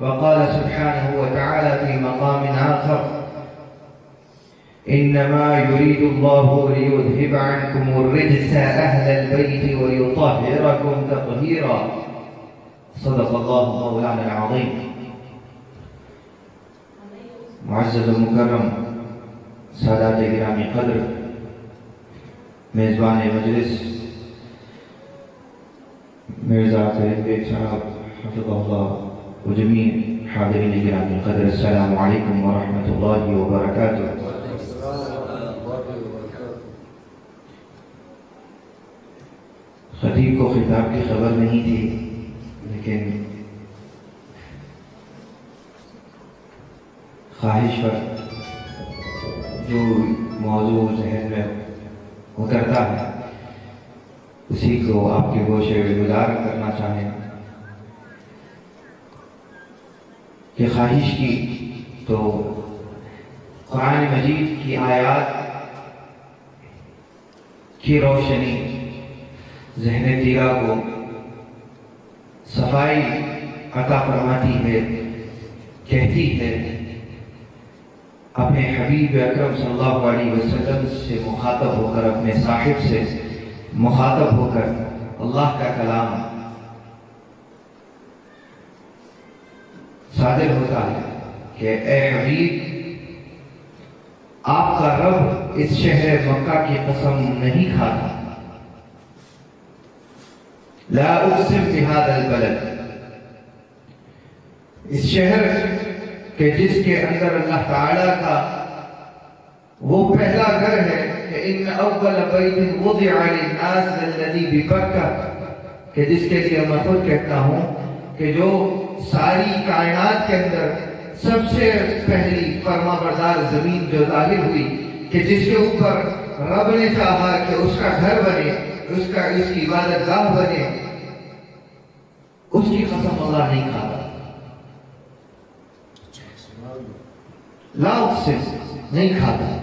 وقال سبحانه وتعالى في مقام آخر إنما يريد الله ليذهب عنكم الرجس أهل البيت ويطهركم تطهيرا صدق الله مولانا العظيم۔ معزز المکرم سادات گرامی قدر، میزبان مجلس مرزا طارق بیگ صاحب حفظہ اللہ وجميع حاضرين الكرام القدر، السلام عليكم ورحمة الله وبركاته۔ خطیب کو خطاب کی خبر نہیں تھی، لیکن خواہش پر جو موضوع ذہن میں اترتا ہے اسی کو آپ کے گوشے گزار کرنا چاہیں کہ خواہش کی تو قرآن مجید کی آیات کی روشنی ذہن تیرا کو صفائی عطا فرماتی ہے، کہتی ہے اپنے حبیب اکرم صلی اللہ علیہ وسلم سے مخاطب ہو کر، اپنے صاحب سے مخاطب ہو کر اللہ کا کلام صادر ہوتا ہے کہ اے حبیب، آپ کا رب اس شہر مکہ کی قسم نہیں کھاتا۔ لا اقسم بہذا البلد، اس شہر کہ جس کے اندر اللہ تعالیٰ کا وہ پہلا گھر ہے کہ ان اول بیت وضع للناس للذی ببکہ، کہ جس کے لیے میں خود کہتا ہوں کہ جو ساری کائنات کے اندر سب سے پہلی فرما بردار زمین جو ظاہر ہوئی کہ جس کے اوپر رب نے چاہا کہ اس کا گھر بنے، اس کی عبادت گاہ بنے، اس کی قسم اللہ نہیں کھاتا۔ لا اقسم، نہیں کھاتا۔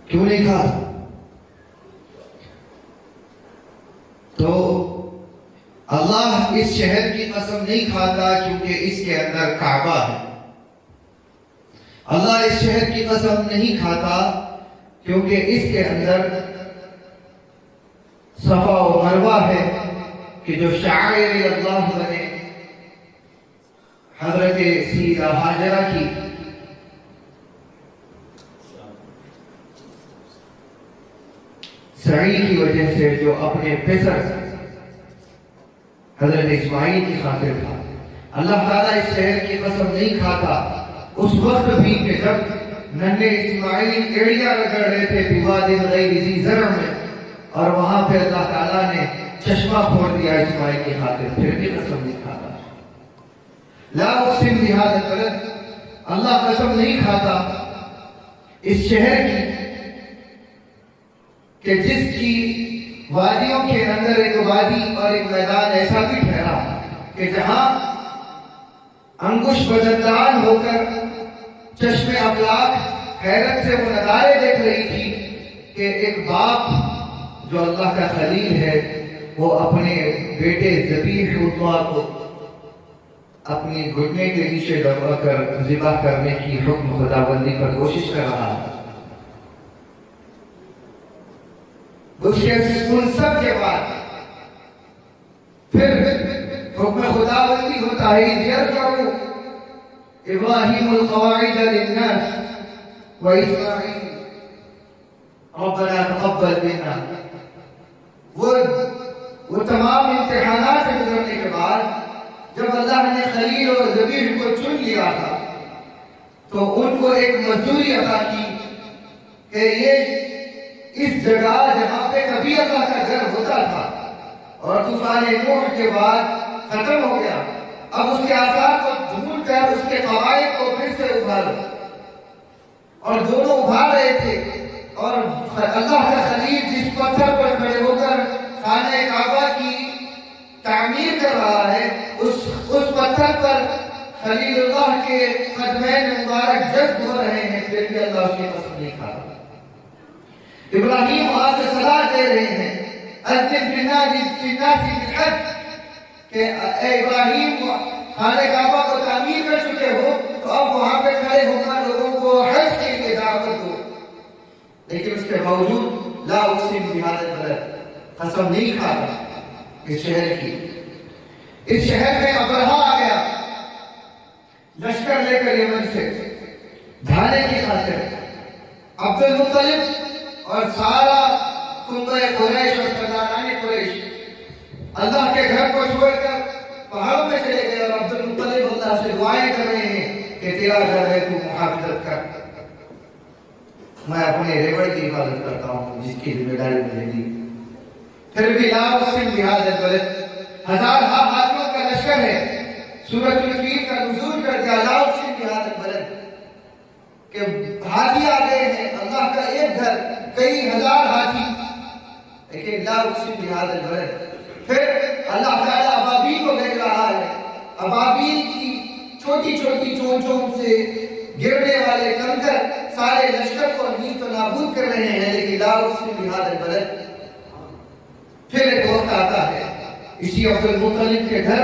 کیوں نہیں کھاتا؟ تو اللہ اس شہر کی قسم نہیں کھاتا کیونکہ اس کے اندر کعبہ ہے۔ اللہ اس شہر کی قسم نہیں کھاتا کیونکہ اس کے اندر صفا و مروہ ہے کہ جو شعائر اللہ بنے، حضرت سیدہ ہاجرہ کی سعی کی وجہ سے جو اپنے پسر حضرت اسماعیل کی خاطر تھا۔ اللہ تعالیٰ اس شہر کی قسم نہیں کھاتا اس وقت بھی کہ جب ننھے اسماعیل ایڑیاں رگڑ رہے تھے بواد غیر ذی زرع میں، اور وہاں پہ اللہ تعالیٰ نے چشمہ پھوڑ دیا اسماعیل کی خاطر، پھر بھی قسم نہیں کھاتا۔ لا اقسم بہذا البلد، اللہ قسم نہیں کھاتا اس شہر کی کہ جس کی وادیوں کے اندر ایک وادی اور ایک میدان ایسا بھی ٹھہرا کہ جہاں انگوش بدندان ہو کر چشم افلاک حیرت سے وہ نظارے دیکھ رہی تھی کہ ایک باپ جو اللہ کا خلیل ہے وہ اپنے بیٹے ذبیح اللہ کو اپنی گھٹنے کے نیچے دبا کر ذبح کرنے کی حکم خداوندی پر کوشش کر رہا ہے۔ اس کے ان سب کے بعد پھر حکم خداوندی ہوتا ہے یرفع ابراہیم القواعد للناس واسماعیل ربنا تقبل منا. وہ تمام امتحانات سے گزرنے کے بعد جب اللہ نے خلیل اور ذبیح کو چن لیا تھا تو ان کو ایک مزدوری عطا کی کہ یہ اس جگہ جہاں پہ کبھی اللہ کا گھر ہوتا تھا اور طوفان نوح کے بعد ختم ہو گیا، اب اس کے آثار کو ڈھونڈ کر اس کے قواعد کو پھر سے ابھارو. اور دونوں ابھار رہے تھے اور اللہ کا خلیل جس پتھر پر کھڑے ہو کر خانہ کعبہ کی تعمیر کر رہا ہے اس پتھر پر خلیل اللہ کے قدمین مبارک جذب ہو رہے ہیں، پھر بھی اللہ اس کی قسم نہیں کھا رہا. ابراہیم وہاں سے صلاح دے رہے ہیں اذن فی الناس بالحج کہ اے ابراہیم خانہ کعبہ کو تعمیر کر چکے ہو تو اب وہاں پہ کھڑے ہو کر لوگوں کو حج کے لیے دعوت دو. لیکن اس کے باوجود لا اقسم بہذا البلد، قسم نہیں کھا رہا اس شہر کی. اس شہر میں ابرہہ آ گیا لشکر لے کر یمن سے ڈھانے کی خاطر. عبد المطلب اور سارا کنبہ قریش اور سرداران قریش اللہ کے گھر کو چھوڑ کر پہاڑوں میں چلے گئے اور عبد المطلب اللہ سے دعائیں کر رہے ہیں کہ تیرا گھر ہے تو محافظت کر. میں اپنے ریوڑ کی حفاظت کرتا ہوں جس کی ذمہ داری مجھے دی. پھر بھی لا اقسم بہذا البلد، ہزار ہاتھیوں کا لشکر ہے، سورۃ الفیل کا نزول کر دیا لا اقسم بہذا البلد کہ ہاتھی آ گئے ہیں، اللہ کا ایک گھر کئی ہزار ہاتھی، لیکن لا اقسم بہذا البلد. پھر اللہ تعالیٰ ابابیل کو بھیج رہا ہے، ابابیل کی چھوٹی چھوٹی چونچوں سے گرنے والے کنکر سارے لشکر کو نیست و نابود کر رہے ہیں، لیکن لا اقسم بہذا البلد. پھر ایک وقت آتا ہے اسی عبد المطلب کے گھر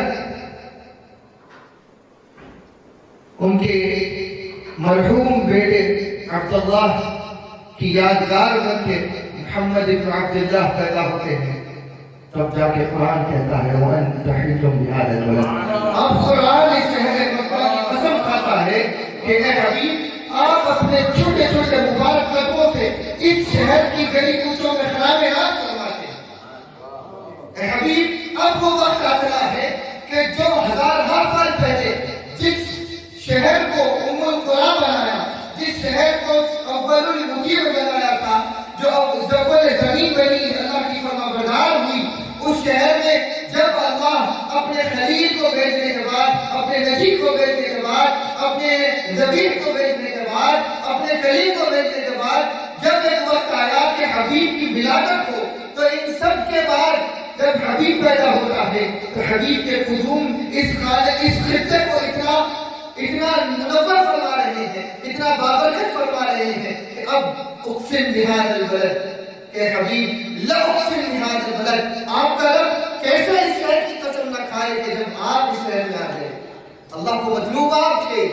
ان کے مرحوم بیٹے عبداللہ کی یادگار بن کے محمد بن عبداللہ پیدا ہوتے ہیں. تب جا کے قرآن کہتا ہے وَأَنْتَ حِلٌّ بِهَذَا الْبَلَدِ. اب قرآن اس شہر مکہ کی قسم کھاتا ہے کہ اے حبیب آپ اپنے چھوٹے چھوٹے مبارک قدموں سے اس شہر کی گلی کوچوں میں خراب راست کرواتے ہیں. اے حبیب اب وہ وقت آ چلا ہے کہ جو ہزارہا سال پہلے جس شہر کو ام القریٰ بنایا، جس شہر کو اول المجیر بنایا تھا، جو اول زمین بنی اللہ کی فرمانبردار ہوئی، اس شہر میں جب اللہ اپنے خلیل کو بھیجنے کے بعد، اپنے نجیب کو بھیجنے کے بعد، اپنے ذبیح کو بھیجنے کے بعد، اپنے کلیم کو بھیجنے کے بعد جب ایک وقت آیا کہ حبیب کی ولادت ہو، تو ان سب کے بعد جب حبیب پیدا ہوتا ہے تو حبیب کے قدوم اس خطے کو اتنا منور فرما رہے ہیں، اتنا بابرکت فرما رہے ہیں کہ اب اقسم بہذا البلد کہ حبیب لا اقسم بہذا البلد. آپ کا رب کیسے اس شہر کی قسم نہ کھائے کہ جب آپ اس شہر میں آ گئے. اللہ کو مطلوب آپ تھے،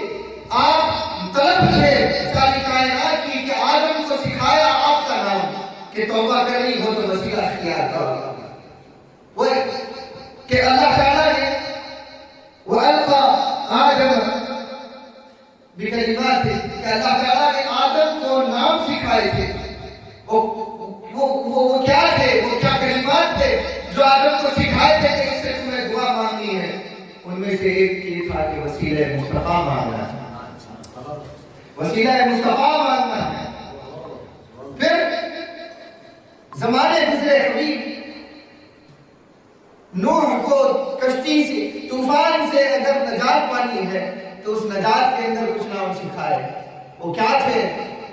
آپ طلب تھے ساری کائنات کی کہ آدم کو سکھایا آپ کا نام کہ توبہ کرنی ہو تو وسیلہ اختیار کرو. وہ کہ اللہ تعالیٰ نے وَأَلْقَى آدَمَ بِكَلِمَاتِ کہ اللہ تعالیٰ نے آدم کو نام سکھائے تھے. وہ کیا تھے، وہ کیا کلمات تھے جو آدم کو سکھائے تھے کہ اس سے تمہیں دعا مانگنی ہے. ان میں سے ایک یہ تھا کہ وسیلہ مصطفیٰ مانگنا ہے، وسیلہ مصطفیٰ مانگنا ہے. پھر زمانے گزرے، حبیب نوح کو کشتی سے طوفان سے اگر نجات پانی ہے تو اس نجات کے اندر کچھ نام سکھائے. وہ کیا تھے؟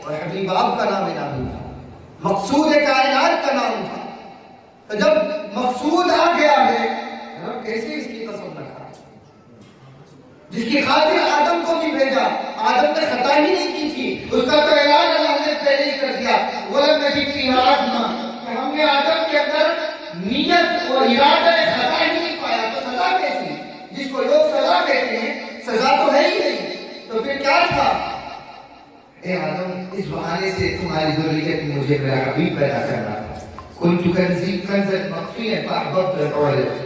اور حبیب آپ کا نام الہی تھا، مقصود کائنات کا نام تھا. تو جب مقصود آ گیا ہے رب کیسے اس کی قسم نہ کھائے جس کی خاطر آدم کو بھی بھیجا. آدم نے خطا ہی نہیں کی تھی، اس کا تو اعلان اللہ نے پہلے ہی کر دیا وَلَمْ نَجِدْ فِيهَا عَزْمًا کہ ہم نے آدم کے اندر نیت اور ارادہ خطا ہی نہیں پایا. تو سزا کیسی؟ جس کو لوگ سزا کہتے ہیں سزا تو ہے ہی نہیں. تو پھر کیا تھا؟ اے آدم اس بہانے سے تمہاری ذریت میں مجھے میرا حبیب پیدا کرنا تھا. كنت كنزا مخفيا فأحببت أن أعرف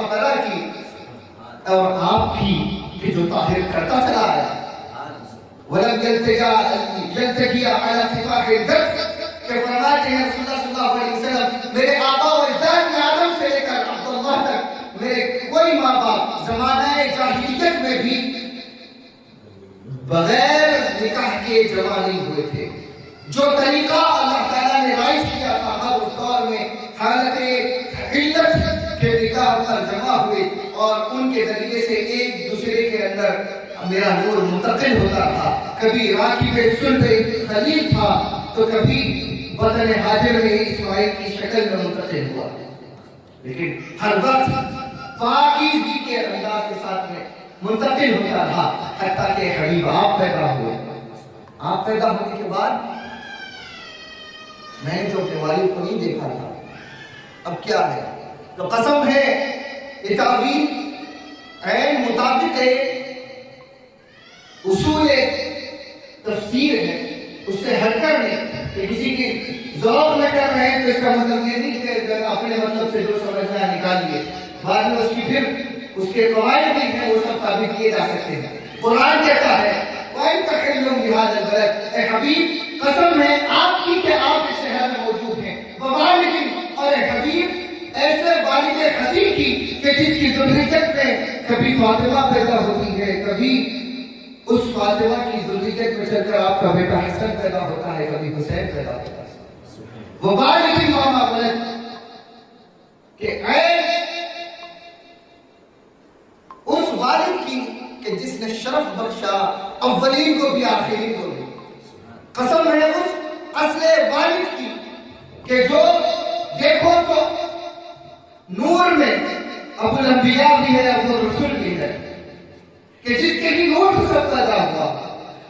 مطالعہ کی اور آپ کی کہ جو طاہر کرتا چلا آیا وَلَمْ يَلْتَجِيَ عَلَى صِفَاحِ الْجَدْ کہ فرماتے ہیں رسول اللہ صلی اللہ علیہ وسلم میرے آبا و اجداد میں آدم سے لے کر عبداللہ تک میرے کوئی ماں باپ زمانہ جاہلیت میں بھی بغیر نکاح کے جمع نہیں ہوئے تھے. جو طریقہ اللہ تعالیٰ نے رائج کیا تھا ہر اس دور میں حالت علت کے نکاح پر جمع ہوئے اور ان کے ذریعے سے ایک دوسرے کے اندر میرا نور منتقل ہوتا تھا. کبھی راکب صلب خلیل تھا تو کبھی بطن حاجر میں اسماعیل کی شکل میں منتقل ہوا, لیکن ہر وقت پاکیزگی کے انداز کے ساتھ میں منتقل ہوتا رہا حتیٰ کہ حبیب آپ پیدا ہوئے. آپ پیدا ہونے کے بعد میں نے جو اپنے والد کو نہیں دیکھا تھا, اب کیا ہے تو قسم ہے یہ تعبیر عین مطابق ہے اصول تفسیر ہے, اس سے ہٹ کر نہیں کہ کسی کی ذوق نہ کر رہے ہیں تو اس کا مطلب یہ نہیں کہ اپنے مطلب سے جو سمجھنا ہے نکالیے, بعد میں اس کی پھر اس کے قواعد بھی ہیں وہ سب ثابت کیے جا سکتے ہیں. قرآن کہتا ہے وَإِن تَحِلُّمْ بِهَذَا الْبَلَدِ اے حبیب قسم ہے آپ کی کہ آپ اس شہر میں موجود ہیں, ووالد اور اے حبیب ایسے والد حسین کی کہ جس کی ذریت میں کبھی فاطمہ پیدا ہوتی ہے, کبھی اس فاطمہ کی ذریت میں چل کر آپ کا بیٹا حسن پیدا ہوتا ہے, کبھی حسین پیدا ہوتا ہے. ووالد ماما ولد کہ اے اس والد کی کہ جس نے شرف بخشا اولین کو بھی آخرین کو بھی. قسم ہے اس اصل والد کی کہ جو دیکھو تو نور میں ابو الانبیاء بھی ہے ابو الرسول بھی ہے کہ جس کے بھی نور سے سب پیدا ہوا,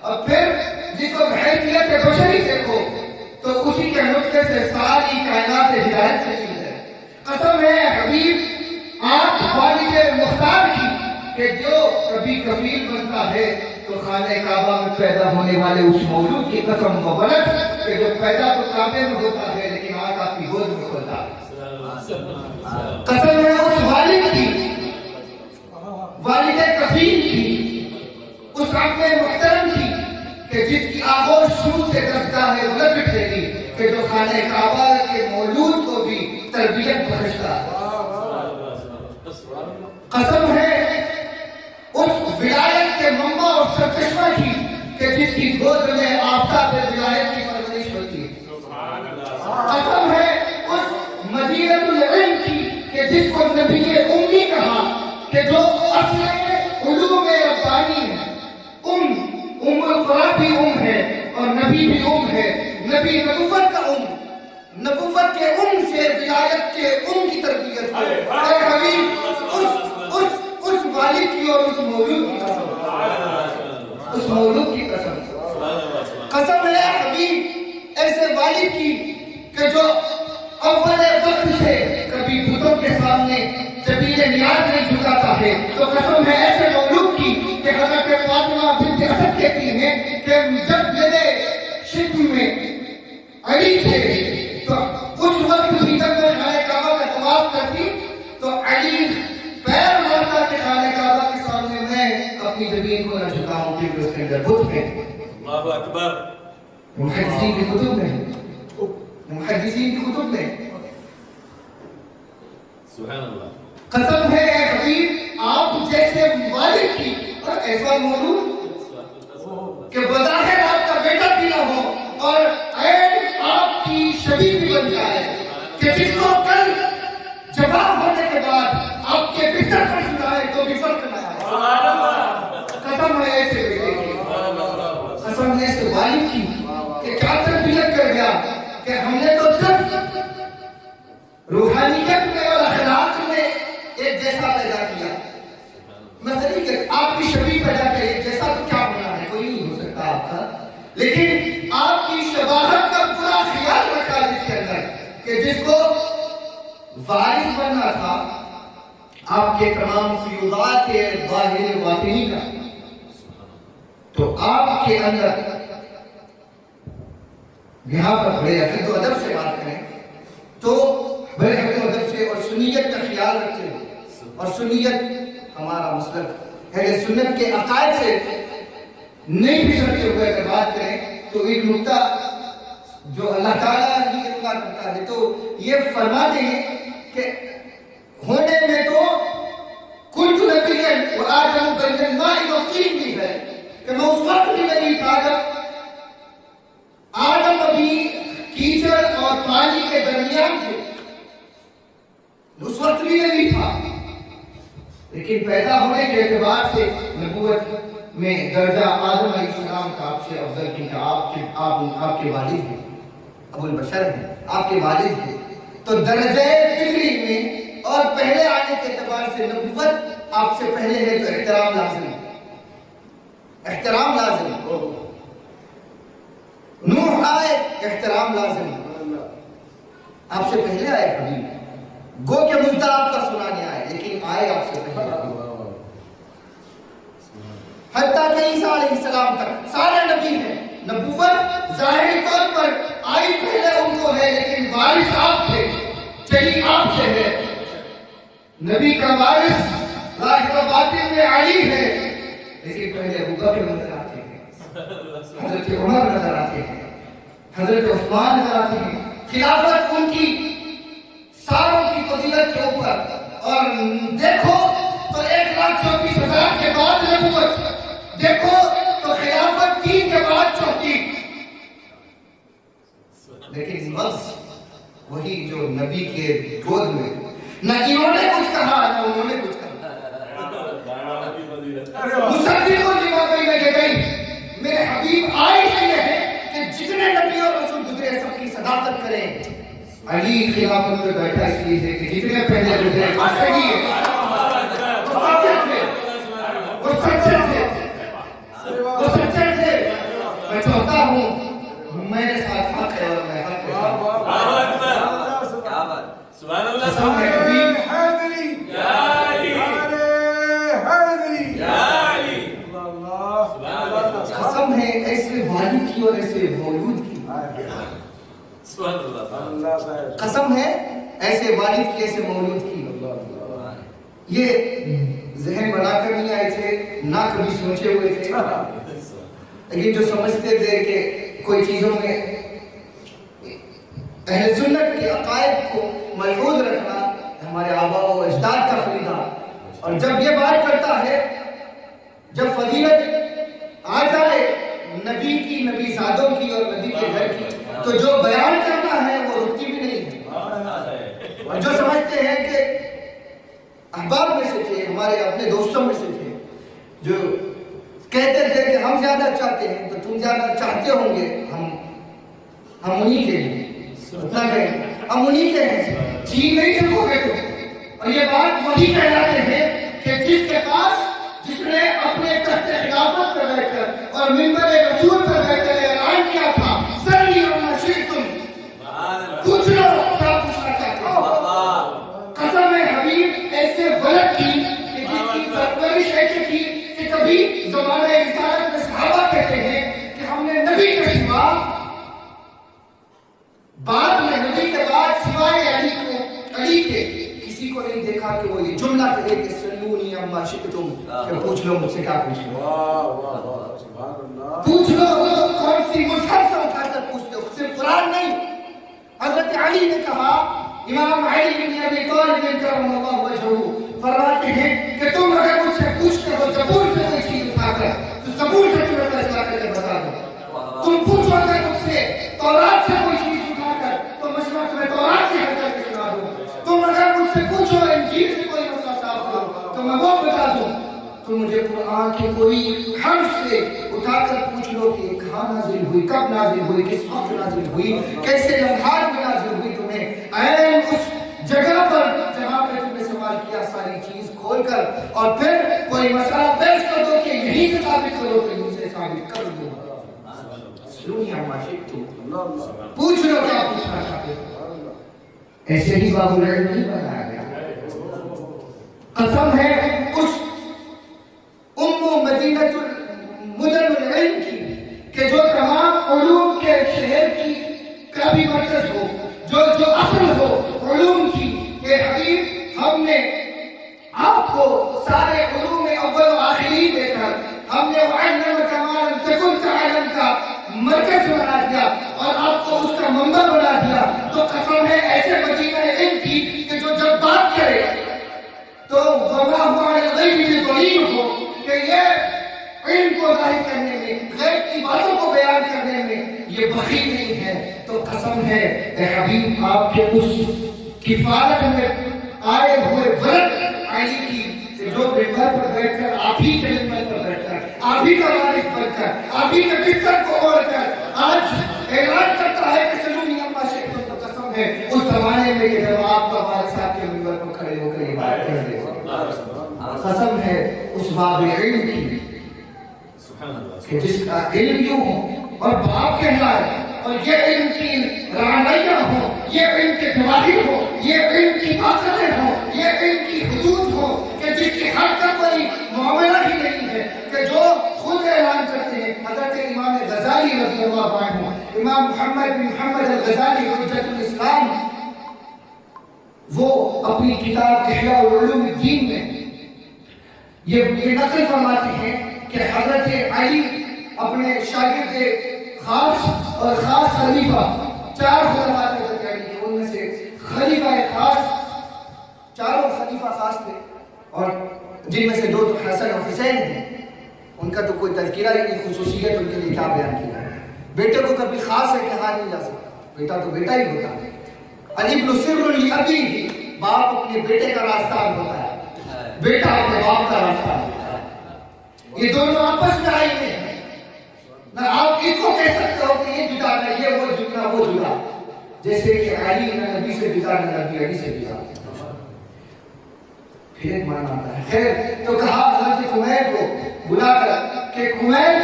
اور پھر جس کو حیثیت بشری دیکھو تو اسی کے نطفے سے ساری کائنات ہدایت چلی ہے. قسم ہے حبیب آپ والد مختار کی کہ جو کبھی کفیل بنتا ہے تو خانہ کعبہ میں پیدا ہونے والے اس مولود کی قسم و ولد کہ جو پیدا تو کعبے میں ہوتا ہے لیکن آج آپ کی گود میں ہوتا ہے. قسم ہے اس والد کی, والد کفیل کی, اس رب محترم کی کہ جس کی آغوش شروع سے دستہ ہے ولد بٹھے گی کہ جو خانہ کعبہ کے مولود کو بھی تربیت بخشتا ہے. قسم ہے اس ولایت کے منبع اور سرچشمہ کی کہ جس کی گود میں آفتاب ولایت کی پرورش ہوتی ہے. قسم ہے اس مدینۃ العلم کی کہ جس کو نبی امی کہا کہ جو اصل علوم ربانی ہے. ام القرآن بھی ہے اور نبی بھی ہے. نبی نبوت کا نبوت کے سے ولایت کے کی تربیت ہے. اے حبیب اس والد کی اور اس مولود کی قسم, اس مولود کی قسم. قسم ہے حبیب ایسے والد کی کہ جو اول وقت سے کبھی بتوں کے سامنے جبیل نیاز نہیں جھکاتا ہے. تو قسم ہے ایسے مولود کی کہ حضرت فاطمہ بنت اسد کہتی ہیں کہ جب میرے شکم میں علی تھے تو اس وقت بھی جب میں خانہ کعبہ کا طواف کرتی تو علی پیر مارتا کہ خانہ کعبہ کے سامنے میں اپنی زمین کو نہ جھکاؤں کیونکہ اس کے اندر بت ہے. اللہ اکبر. محدثین کی کتب میں محدثین کی کتب میں سبحان اللہ. قسم ہے اے حبیب آپ جیسے والد کی اور ایسا مولود کہ بظاہر آپ کا بیٹا بھی نہ ہو اور عین آپ کی شبیہ بھی بن جائے کہ جس کو کل جواب ہونے کے بعد آپ کے بستر پر سنائے تو بھی فرق نہ آئے. قسم ہے ایسے بیٹے کی, قسم ہے ایسے والد کی کہ کیا تربیت کر گیا کہ ہم نے تو صرف روحانیت میں اور اخلاق میں ایک جیسا پیدا کیا. مثلا کہ آپ کی شبیہ پیدا کیا ایک جیسا تو کیا ہونا ہے, کوئی نہیں ہو سکتا آپ کا, لیکن آپ کی شباہت کا پورا خیال رکھا جس کے اندر کہ جس کو وارث بننا تھا آپ کے تمام فیوضات کے ظاہر باطنی کا, تو آپ کے اندر یہاں پر بڑے حد و ادب سے بات کریں تو بڑے حد و ادب سے اور سنیت کا خیال رکھتے ہوئے اور سنیت ہمارا مسلک اہل سنت کے عقائد سے نہیں پھسلتے ہوئے اگر بات کریں تو ایک نقطہ جو اللہ تعالیٰ ہی ارشاد کرتا ہے تو یہ فرماتے ہیں کہ ہونے میں تو کنت نبیًا وآدم بین الماء والطین بھی ہے کہ میں اس وقت بھی نبی تھا جب آدم ابھی کیچڑ اور پانی کے درمیان تھے، اس وقت بھی نبی تھا، لیکن پیدا ہونے کے اعتبار سے نبوت میں درجہ آدم علیہ السلام کا آپ سے افضل، کیونکہ آپ کے والد ہیں، ابو البشر ہیں، آپ کے والد ہیں، تو درجہ فکری میں اور پہلے آنے کے اعتبار سے نبوت آپ سے پہلے ہے، تو احترام لازم ہے، احترام لازم ہے۔ نوح آئے، احترام لازم ہے، آپ سے پہلے آئے حبیب، گو کہ مجدہ آپ کا سنانے آئے، لیکن آئے آپ سے پہلے۔ حتیٰ کہ عیسیٰ علیہ السلام تک سارے نبی ہیں، نبوت ظاہری طور پر آئی پہلے ان کو ہے، لیکن وارث آپ تھے، چلی آپ سے ہے۔ نبی کا وارث ظاہر و باطن میں علی ہے، لیکن پہلے ابو بکر نظر آتے ہیں، حضرت عمر نظر آتے ہیں، حضرت عثمان نظر آتے ہیں۔ خلافت ان کی ساروں کی فضیلت کے اوپر، اور دیکھو تو 1,24,000 کے بعد نبوت، دیکھو تو خلافت 3 کے بعد چوتھی، لیکن بس وہی جو نبی کے گود میں نہ انہوں نے کچھ کہا نہ انہوں نے کچھ کہا۔ مصدق لما بین یدیہ، میرے حبیب آئے سے یہ ہے کہ جتنے نبی اور رسول گزرے سب کی صداقت کریں۔ علی خلافت پہ بیٹھا اس لیے ہے کہ جتنے پہلے گزرے وہ صحیح ہے، وہ سچے تھے، وہ سچے تھے، وہ سچے تھے۔ میں چاہتا ہوں میرے ساتھ حق ہے اور میں حق کے ساتھ۔ سبحان اللہ، قسم ہے حبیب، قسم ہے ایسے والد کی اور ایسے مولود کی، قسم ہے ایسے والد کی ایسے مولود کی۔ یہ ذہن بنا کر نہیں آئے تھے، نہ کبھی سوچے ہوئے تھے، لیکن جو سمجھتے تھے کہ کوئی چیزوں میں اہل سنت کے عقائد کو ملحوظ رکھنا ہمارے آباء و اجداد کا فریضہ، اور جب یہ بات کرتا ہے، جب فضیلت آ جائے نبی کی، نبی زادوں کی اور نبی کے گھر کی، تو جو بیان کرنا ہے وہ رکتی بھی نہیں ہے۔ اور جو سمجھتے ہیں کہ احباب میں سے تھے، ہمارے اپنے دوستوں میں سے تھے، جو کہتے تھے کہ ہم زیادہ چاہتے ہیں تو تم زیادہ چاہتے ہوں گے، ہم انہی کے ہیں، اتنا کہیں ہم انہی کے ہیں، جی نہیں سکو گے تم۔ اور یہ بات وہی کہلاتے ہیں کہ جس کے پاس، جس نے اپنے تخت خلافت پر بیٹھ کر اور منبر رسول پر بیٹھ کر اعلان کیا تھا، سلی وما شئتم، پوچھ لو کیا پوچھنا چاہتے ہو۔ قسم ہے حبیب ایسے ولد کی کہ جس کی پرورش ایسے کی کہ کبھی زمانہ رسالت میں صحابہ کہتے ہیں کہ ہم نے نبی کے سوا، بعد میں نبی کے بعد سوائے علی کے کسی کو نہیں دیکھا کہ وہ یہ جملہ کہے کہ سلونی اما شئتم، کہ پوچھ لو مجھ سے کیا پوچھ لو، پوچھ لو کون سی مصحف سے اٹھا کر پوچھ لو، صرف قرآن نہیں۔ حضرت علی نے کہا، امام علی بن ابی طالب کرم اللہ وجہہ فرماتے ہیں کہ تم اگر مجھ سے پوچھتے ہو زبور سے کوئی چیز اٹھا کر تو زبور سے تمہیں فیصلہ کر کے بتا دو، تم پوچھو اگر مجھ سے تورات سے کوئی چیز اٹھا کر تو مسئلہ تمہیں تورات سے حل کر کے سنا دوں، تم اگر مجھ سے پوچھو انجیل سے کوئی مسئلہ صاف کرو تو میں وہ بتا دوں، تم مجھے قرآن کے کوئی حرف سے اٹھا کر پوچھ لو کہ کہاں نازل ہوئی، کب نازل ہوئی، کس وقت نازل ہوئی، کیسے لمحات میں نازل ہوئی، تمہیں عین اس جگہ پر جہاں پہ تم نے سوال کیا ساری چیز کھول کر، اور پھر کوئی مسئلہ پیش کر دو کہ یہیں سے ثابت کرو تو یہیں سے ثابت کر دو۔ سلونی اما شئتم، پوچھ لو کیا پوچھنا چاہتے ہو۔ ایسے ہی باب العلم نہیں بنایا گیا۔ قسم ہے اس مدینہ مدن العلم کی کہ جو تمام علوم کے شہر کی کا بھی مرکز ہو، جو اصل ہو علوم کی، کہ حبیب ہم نے آپ ہم نے وعلم کمال تکن تعلم کا مرکز بنا دیا اور آپ کو اس کا منبع بنا دیا، تو قسم ہے ایسے مدینہ علم کی کہ جو جب بات کرے تو واللہ علی الغیب بضنین ہو کہ یہ علم کو ظاہر کرنے میں، غیب کی باتوں کو بیان کرنے میں یہ بخیل نہیں ہے۔ تو قسم ہے اے حبیب آپ کے اس کفایت میں آئے ہوئے ولد علی کی، جو ممبر پر بیٹھ کر آپ ہی کے ممبر پر بیٹھ کر، آپ ہی کا وارث بن کر، آپ ہی کے بستر کو اوڑھ کر آج اعلان کرتا ہے کہ سلونی اما شیخ، تو قسم ہے اس زمانے میں کہ جب آپ کا والد صاحب کے ممبر پر کھڑے ہو کر یہ بات کر رہے ہو، قسم ہے اس باب علم کی کہ جس کا علم یوں ہو اور باپ کہلائے، اور یہ علم کی رعنائیاں ہو، یہ علم کے ظواہر ہو، یہ علم کی طاقتیں ہو، یہ علم کی حدود ہو کہ جس کی حد کا کوئی معاملہ ہی نہیں ہے، کہ جو خود اعلان کرتے ہیں۔ حضرت امام غزالی رضی اللہ عنہ، امام محمد بن محمد الغزالی حجت الاسلام، وہ اپنی کتاب احیاء علوم الدین میں یہ نقل فرماتے ہیں کہ حضرت علی اپنے شاگرد خاص اور خاص خلیفہ، چار خلفاء تھے حضرت علی کے، ان میں سے خلیفہ خاص، چاروں خلیفہ خاص تھے، اور جن میں سے دو تو حسن اور حسین ہیں، ان کا تو کوئی تذکرہ ہی نہیں، خصوصیت ان کے لیے کیا بیان کیا ہے۔ بیٹے کو کبھی خاص ہے کہا نہیں جا سکتا، بیٹا تو بیٹا ہی ہوتا ہے۔ الابن سر لابیہ، باپ اپنے بیٹے کا راستہ ہوتا ہے، بیٹا اپنے باپ کا راستہ ہوتا ہے، یہ دونوں آپس میں آئی ہیں۔ نہ آپ اس کو کہہ سکتے ہو کہ یہ جدا نہ یہ وہ جدا وہ جدا، جیسے کہ علی نہ نبی سے جدا نہ نبی علی سے جدا۔ پھر ایک معنی آتا ہے، خیر تو کہا حضرت کمیل کو بلا کر کہ کمیل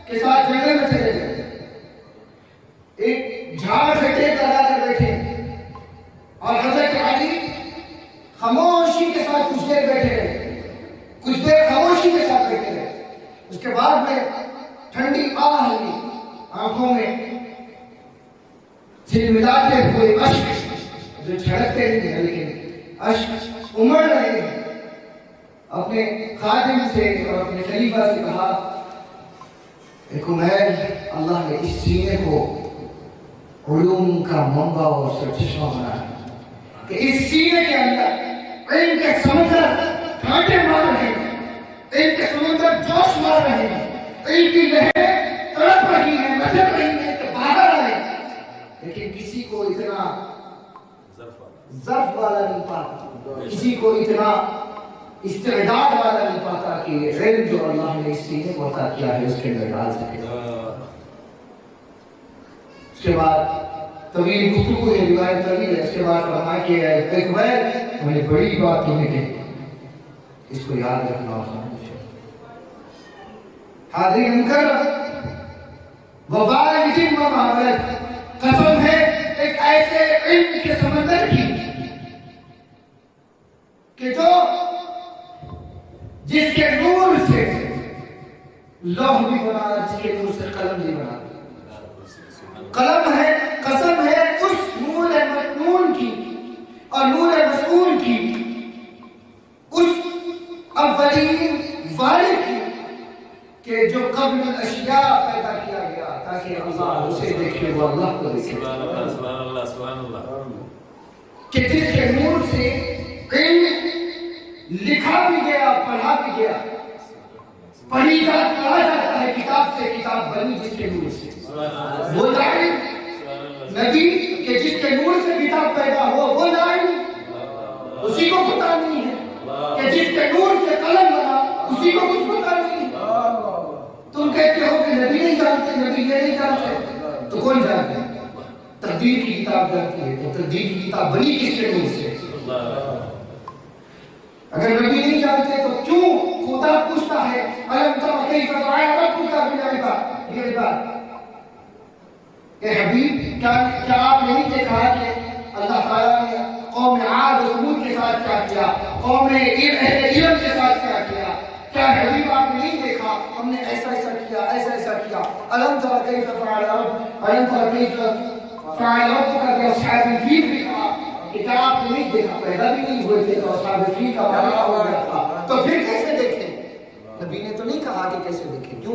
کے ساتھ جنگل میں چلے گئے، ایک جھاڑ سے ٹیک لگا کر بیٹھے، اور حضرت علی خاموشی کے ساتھ کچھ دیر بیٹھے رہے، کچھ دیر خاموشی کے ساتھ بیٹھے رہے۔ اس کے بعد میں ٹھنڈی آہ لی، آنکھوں میں جھلملاتے ہوئے اشک جو چھڑکتے نہیں ہیں لیکن اشک امڑ رہے ہیں، اپنے خادم سے اور اپنے خلیفہ سے کہا اے کمیل، اللہ نے اس سینے کو علوم کا منبع اور سرچشمہ بنایا کہ اس سینے کے اندر علم کے سمندر کانٹے مار رہے ہیں، علم کے سمندر جوش مار رہے ہیں، علم کی لہریں تڑپ رہی ہیں، مچل رہی ہیں کہ باہر آئے، لیکن کسی کو اتنا ظرف والا نہیں پاتا، کسی کو اتنا استعداد والا نہیں پاتا کہ علم جو اللہ نے اس سینے کو عطا کیا ہے اس کے اندر ڈال سکے۔ اس کے بعد طویل گفتگو ہے، روایت طویل ہے، اس کے بعد فرمایا کہ اے کمیل، میں نے بڑی بات تمہیں کہی، اس کو یاد رکھنا ہوتا ہے۔ حاضرین مکرم، ووالد ومولد، قسم ہے ایک ایسے علم کے سمندر کی کہ جو جس کے نور سے لوح بھی بنا، جس کے نور سے قلم بھی بنا، قلم ہے، قسم ہے اس نور مکنون کی اور نور مسئول کی، اس اولین والد کی کہ جو قبل الاشیاء پیدا کیا گیا تاکہ اللہ اسے دیکھے، وہ اللہ کو دیکھے، سبحان اللہ سبحان اللہ، کہ جس کے نور سے علم لکھا بھی گیا، پڑھا بھی گیا، پڑھا جاتا ہے، کتاب سے کتاب بنی جس کے نور سے، وہ لائن نبی کہ جس کے نور سے کتاب پیدا ہوا، وہ لائن اسی کو پتا نہیں ہے، کہ جس کے نور سے قلم بنا اسی کو کچھ پتا نہیں ہے۔ تم کہتے ہو کہ نبی نہیں جانتے، نبی یہ نہیں جانتے، تو کون جانتے؟ تقدیر کی کتاب جانتی ہے، تو تقدیر کی کتاب بنی کس کے نور سے؟ اگر نبی نہیں جانتے تو کیوں خدا پوچھتا ہے الم تر کیف فعل ربک بالعباد؟ یہ عباد اے حبیب، کیا آپ نہیں دیکھا کہ اللہ تعالیٰ نے قوم عاد و ثمود کے ساتھ کیا کیا، قوم اہل علم کے ساتھ کیا کیا؟ کیا حبیب آپ نے نہیں دیکھا ہم نے ایسا ایسا کیا، ایسا ایسا کیا؟ الم تر کیف فعل ربک، الم تر کیف فعل ربک باصحاب الفیل بھی کہا کہ کیا آپ نے نہیں دیکھا، پیدا بھی نہیں ہوئے تھے تو اصحاب الفیل کا واقعہ ہو گیا تھا، تو پھر کیسے دیکھیں؟ نبی نے تو نہیں کہا کہ کیسے لکھے، کیوں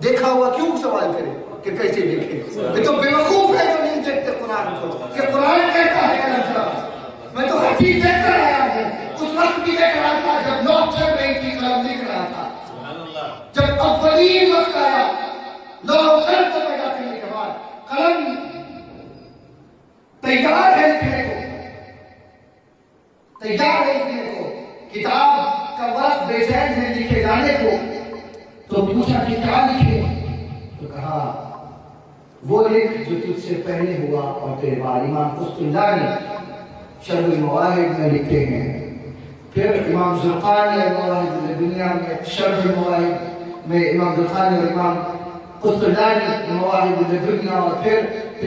دیکھا ہوا کیوں سوال کرے کہ کیسے لکھے؟ یہ تو بیوقوف ہے جو نہیں دیکھتے قرآن کو کہ قرآن کہتا ہے الف۔ میں تو حدیث دیکھ کر آیا ہوں، اس وقت بھی دیکھ رہا تھا جب لوگ چل رہی تھی، قلم لکھ رہا تھا۔ جب اولین وقت آیا لوگ قلم کو پیدا کرنے کے بعد قلم تیار ہے لکھنے کو، تیار ہے لکھنے کو، کتاب کا ورق بے چین ہے لکھے جانے کو، تو پوچھا کہ کیا لکھے؟ تو کہا وہ لکھ جو تجھ سے پہلے ہوا اور تیرے بعد۔ امام قسطلانی شرح المواہب میں لکھتے ہیں، پھر امام زرقانی المواہب الدنیا میں شرح المواہب میں امام زرقانی اور امام قسطلانی مواہب الدنیا، اور پھر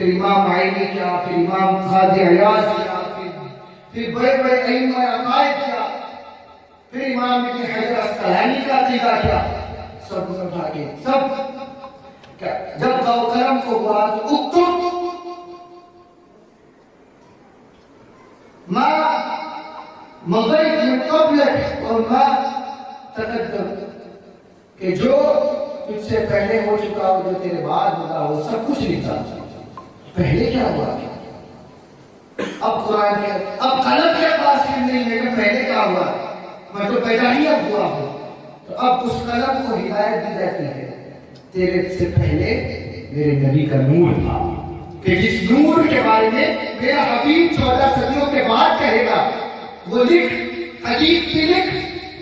امام عینی کیا، پھر امام قاضی عیاض کیا، پھر بڑے بڑے ائمہ عقائد کیا، پھر امام ابن حجر اسقلانی کا عقیدہ کیا، سب کو اٹھا کے سب جب قلم کو ہوا تو اکتب ما مضيت من قبلك اور ما تقدم، کہ جو تجھ سے پہلے ہو چکا ہو، جو تیرے بعد ہوگا، وہ سب کچھ لکھا۔ پہلے کیا ہوا؟ اب قرآن کے اب قلم کے پاس علم نہیں ہے کہ پہلے کیا ہوا، میں تو پیدا ہی اب ہوا ہوں۔ تو اب اس قلم کو ہدایت دی جاتی ہے، تیرے سے پہلے میرے نبی کا نور تھا، کہ جس نور کے بارے میں میرا حبیب 14 صدیوں کے بعد کہے گا، وہ لکھ، حدیث کی لکھ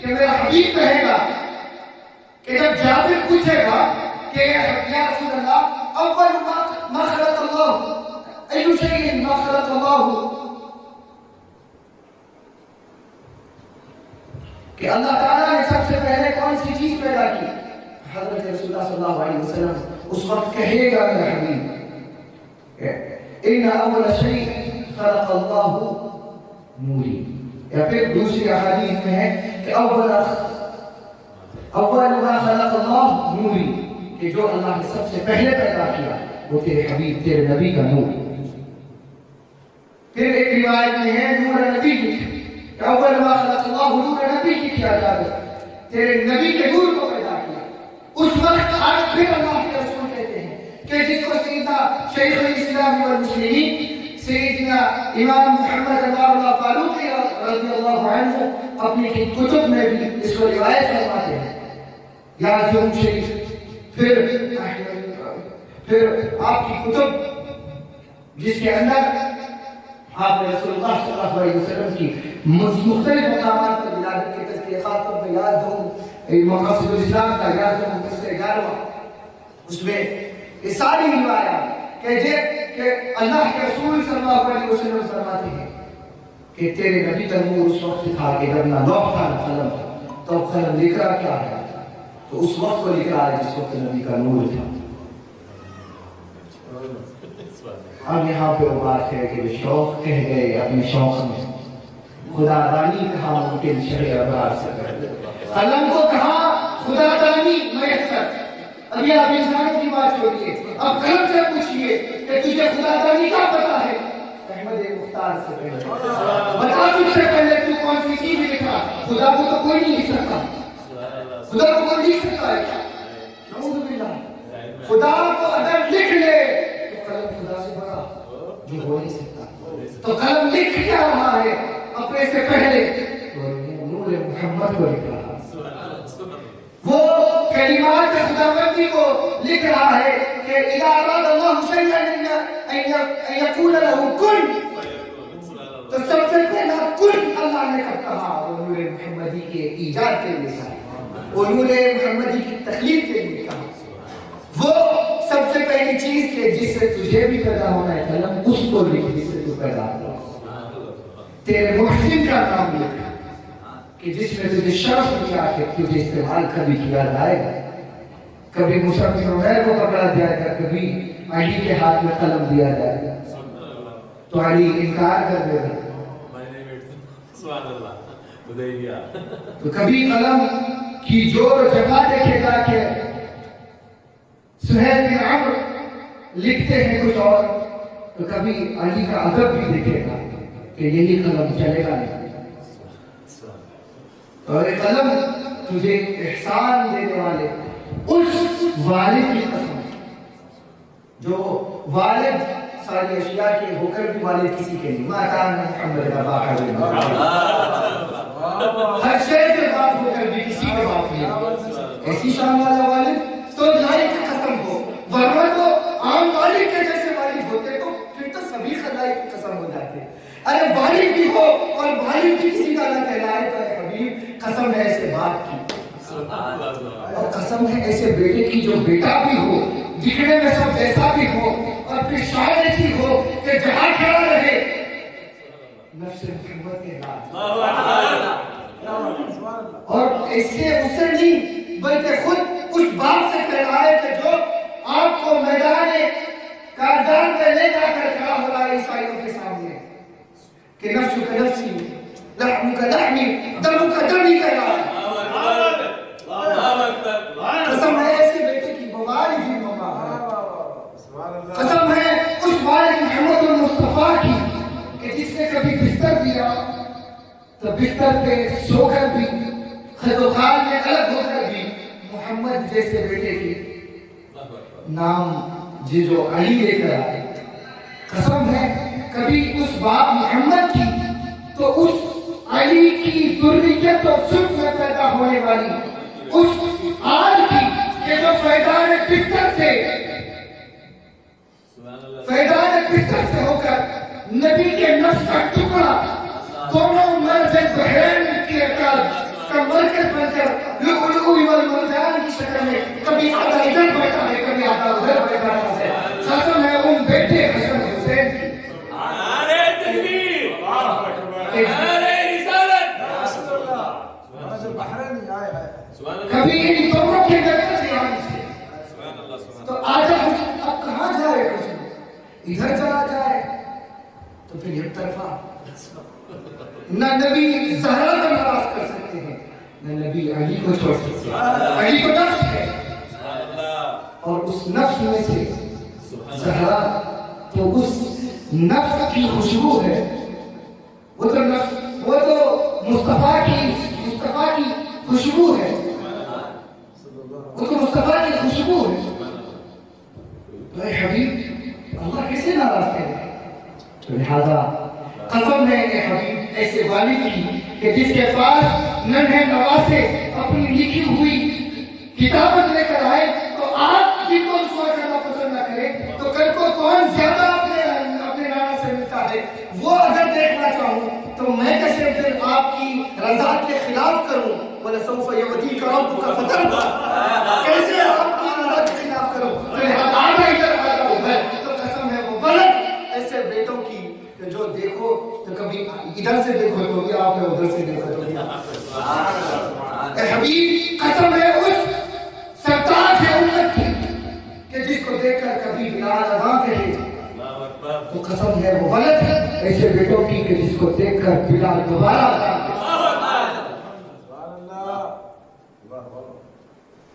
کہ میرا حبیب کہے گا کہ جب جابر پوچھے گا کہ یا رسول اللہ اول ما خلق اللہ ای شیء ما خلق اللہ، کہ اللہ تعالیٰ نے سب سے پہلے کون سی چیز پیدا کی؟ حضرت رسول اللہ صلی اللہ علیہ وسلم اس وقت کہے گا میرا حبیب ان اول شیء خلق اللہ نوری، یا پھر دوسری احادیث میں ہے کہ اول ما خلق اللہ نوری، کہ جو اللہ نے سب سے پہلے پیدا کیا وہ تیرے حبیب تیرے نبی کا نور۔ پھر ایک روایت میں ہے نور نبی کہ اول ما خلق اللہ نور نبی کی کیا جاتا، تیرے نبی کے نور کو پیدا کیا۔ اس وقت آج پھر اللہ کے رسول کہتے ہیں کہ جس کو سیدنا شیخ الاسلام والمسلمین سیدنا امام محمد اللہ فاروقی رضی اللہ عنہ اپنی کتب میں بھی اس کو روایت فرماتے ہیں، یا جم شریف، پھر آپ کی کتب جس کے اندر آپ نے رسول اللہ صلی اللہ علیہ وسلم کی مختلف مقامات پر ولادت کے تذکرے، خاص طور پر یاد ہوں مقاصد الاسلام کا یاد ہوں قصہ 11، اس میں یہ ساری روایات کہ اللہ کے رسول صلی اللہ علیہ وسلم فرماتے ہیں کہ تیرے نبی کا نور اس وقت تھا کہ جب نہ لوح تھا نہ قلم تھا، تو قلم لکھ رہا کیا ہے؟ تو اس وقت کو لکھ رہا ہے جس وقت نبی کا نور تھا۔ اب یہاں پہ وہ بات ہے کہ شوق کہہ گئے اپنے شوق میں، خدا دانی کہا ممکن شرع ابرار سے، قلم کو کہا خدا دانی میسر۔ ابھی آپ انسانوں کی بات چھوڑیے، اب قلم سے پوچھئے کہ تجھے خدا دانی کیا پتا ہے؟ احمد مختار سے پہلے بتا، تجھ سے پہلے تو کون سی چیز لکھا؟ خدا کو تو کوئی نہیں لکھ سکتا، خدا کو کوئی لکھ سکتا ہے کیا؟ نعوذ باللہ، خدا کو اگر لکھ لے تو قلم خدا سے بڑا جو ہو نہیں سکتا، تو قلم لکھ کیا رہا ہے اپنے سے پہلے؟ نور محمد کو لکھ رہا ہے، وہ کلمات خداوندی کو لکھ رہا ہے کہ اذا اراد اللہ شیئا ان یقول له کن، تو سب سے پہلا کن اللہ نے کب کہا؟ وہ نور محمدی کے ایجاد کے لیے کہا، وہ نور محمدی کی تخلیق کے لیے کہا، وہ سب سے پہلی چیز کہ جس سے تجھے بھی پیدا ہونا ہے قلم، اس کو لکھ جس سے تو پیدا ہوا، تیرے محسن کا نام لکھ کہ جس میں تجھے شرف دیا کہ تجھے استعمال کبھی کیا جائے گا، کبھی مصعب بن عمیر کو پکڑا جائے گا، کبھی علی کے ہاتھ میں قلم دیا جائے گا، تو علی انکار کر دے گا، تو کبھی قلم کی جور جفا دیکھے گا کہ سہیل بن عمرو لکھتے ہیں کچھ اور، تو کبھی علی کا ادب بھی دیکھے گا کہ یہی قلم چلے گا نہیں، اور قلم تجھے احسان دینے والے اس والد کی قسم جو والد ساری اشیاء کے ہو کر بھی والد کسی کے نہیں. ما کان محمد ابا احد من الرجال. ہر شے کے باپ ہو کر بھی کسی کے باپ نہیں. ایسی شان والا والد تو لائق کی قسم ہو, ورنہ تو عام والد کے جیسے والد ہوتے تو پھر تو سبھی خلائق کی قسم ہو جاتے. ارے والد بھی ہو اور والد بھی کسی کا نہ کہلائے تو اے حبیب قسم ہے ایسے باپ کی اور قسم ہے ایسے بیٹے کی جو بیٹا بھی ہو, دکھنے میں سب جیسا بھی ہو, اور پھر شاید ایسی ہو کہ جہاں کھڑا رہے نفس محمد کے نام. اور ایسے اس سے نہیں بلکہ خود اس باپ سے کہلائے کہ جو آپ کو میدان کارزان میں لے جا کر کھڑا ہو رہا ہے عیسائیوں کے سامنے کہ نفس کا نفسی, لحم کا لحمی, دم کا دمی کہہ رہا ہے. قسم ہے ایسے بیٹے کی والد ہی مما ہے. قسم ہے اس والد محمد المصطفیٰ کی کہ جس نے کبھی بستر دیا تو بستر پہ سو کر بھی, خد و خال میں الگ ہو کر بھی محمد جیسے بیٹے کی نام جی جو علی لے کر آئے. قسم ہے کبھی اس باپ محمد کی تو اس علی کی ذریت اور سب میں پیدا ہونے والی اس آل کی کہ جو فیضان بستر سے ہو کر نبی کے نفس کا ٹکڑا دونوں مرد بحرین کی کا مرکز بن کر لؤلؤ والمرجان کی شکل میں کبھی آدھا ادھر بیٹھا ہے کبھی آدھا ادھر بیٹھا ہے. قسم ہے ان بیٹے حسن حسین کی. کبھی ان دونوں کے درجے یہاں سے تو آجا حسن اب کہاں جائے حسن, ادھر چلا جائے تو پھر ایک طرفہ نہ نبی زہرا کا ناراض کر سکتے ہیں نہ نبی علی کو چھوڑ سکتے ہیں. علی کو نفس ہے اور اس نفس میں سے زہرا تو اس نفس کی خوشبو ہے. وہ تو نفس, وہ تو مصطفیٰ کی خوشبو ہے, وہ تو مصطفیٰ کی خوشبو ہے. تو اے حبیب اللہ کیسے ناراض کرے؟ تو لہذا قسم ہے اے حبیب ایسے والد کی کہ جس کے پاس ننھے نواسے اپنی لکھی ہوئی کتابت لے کر آئے تو آپ جن کو رسوا کرنا پسند نہ کرے تو کل کو کون زیادہ اپنے نانا سے ملتا ہے وہ اگر دیکھنا چاہوں تو میں کیسے پھر آپ کی رضا کے خلاف کروں. وَلَسَوْفَ يُعْطِيكَ رَبُّكَ فَتَرْضَىٰ. کیسے آپ کی رضا کے خلاف کروں؟ تو لہذا آدھا ادھر آدھا ادھر. تو قسم ہے وہ ولد ایسے بیٹوں کی کہ جو دیکھو تو کبھی ادھر سے دیکھو تو بھی آپ نے ادھر سے دیکھو تو بھی آپ. اے حبیب قسم ہے اس سرتاج امت کی کہ جس کو دیکھ کر کبھی بلال اذان کہے تو قسم ہے وہ ولد ہے ایسے بیٹوں کی کہ جس کو دیکھ کر بلال دوبارہ اذان کہے.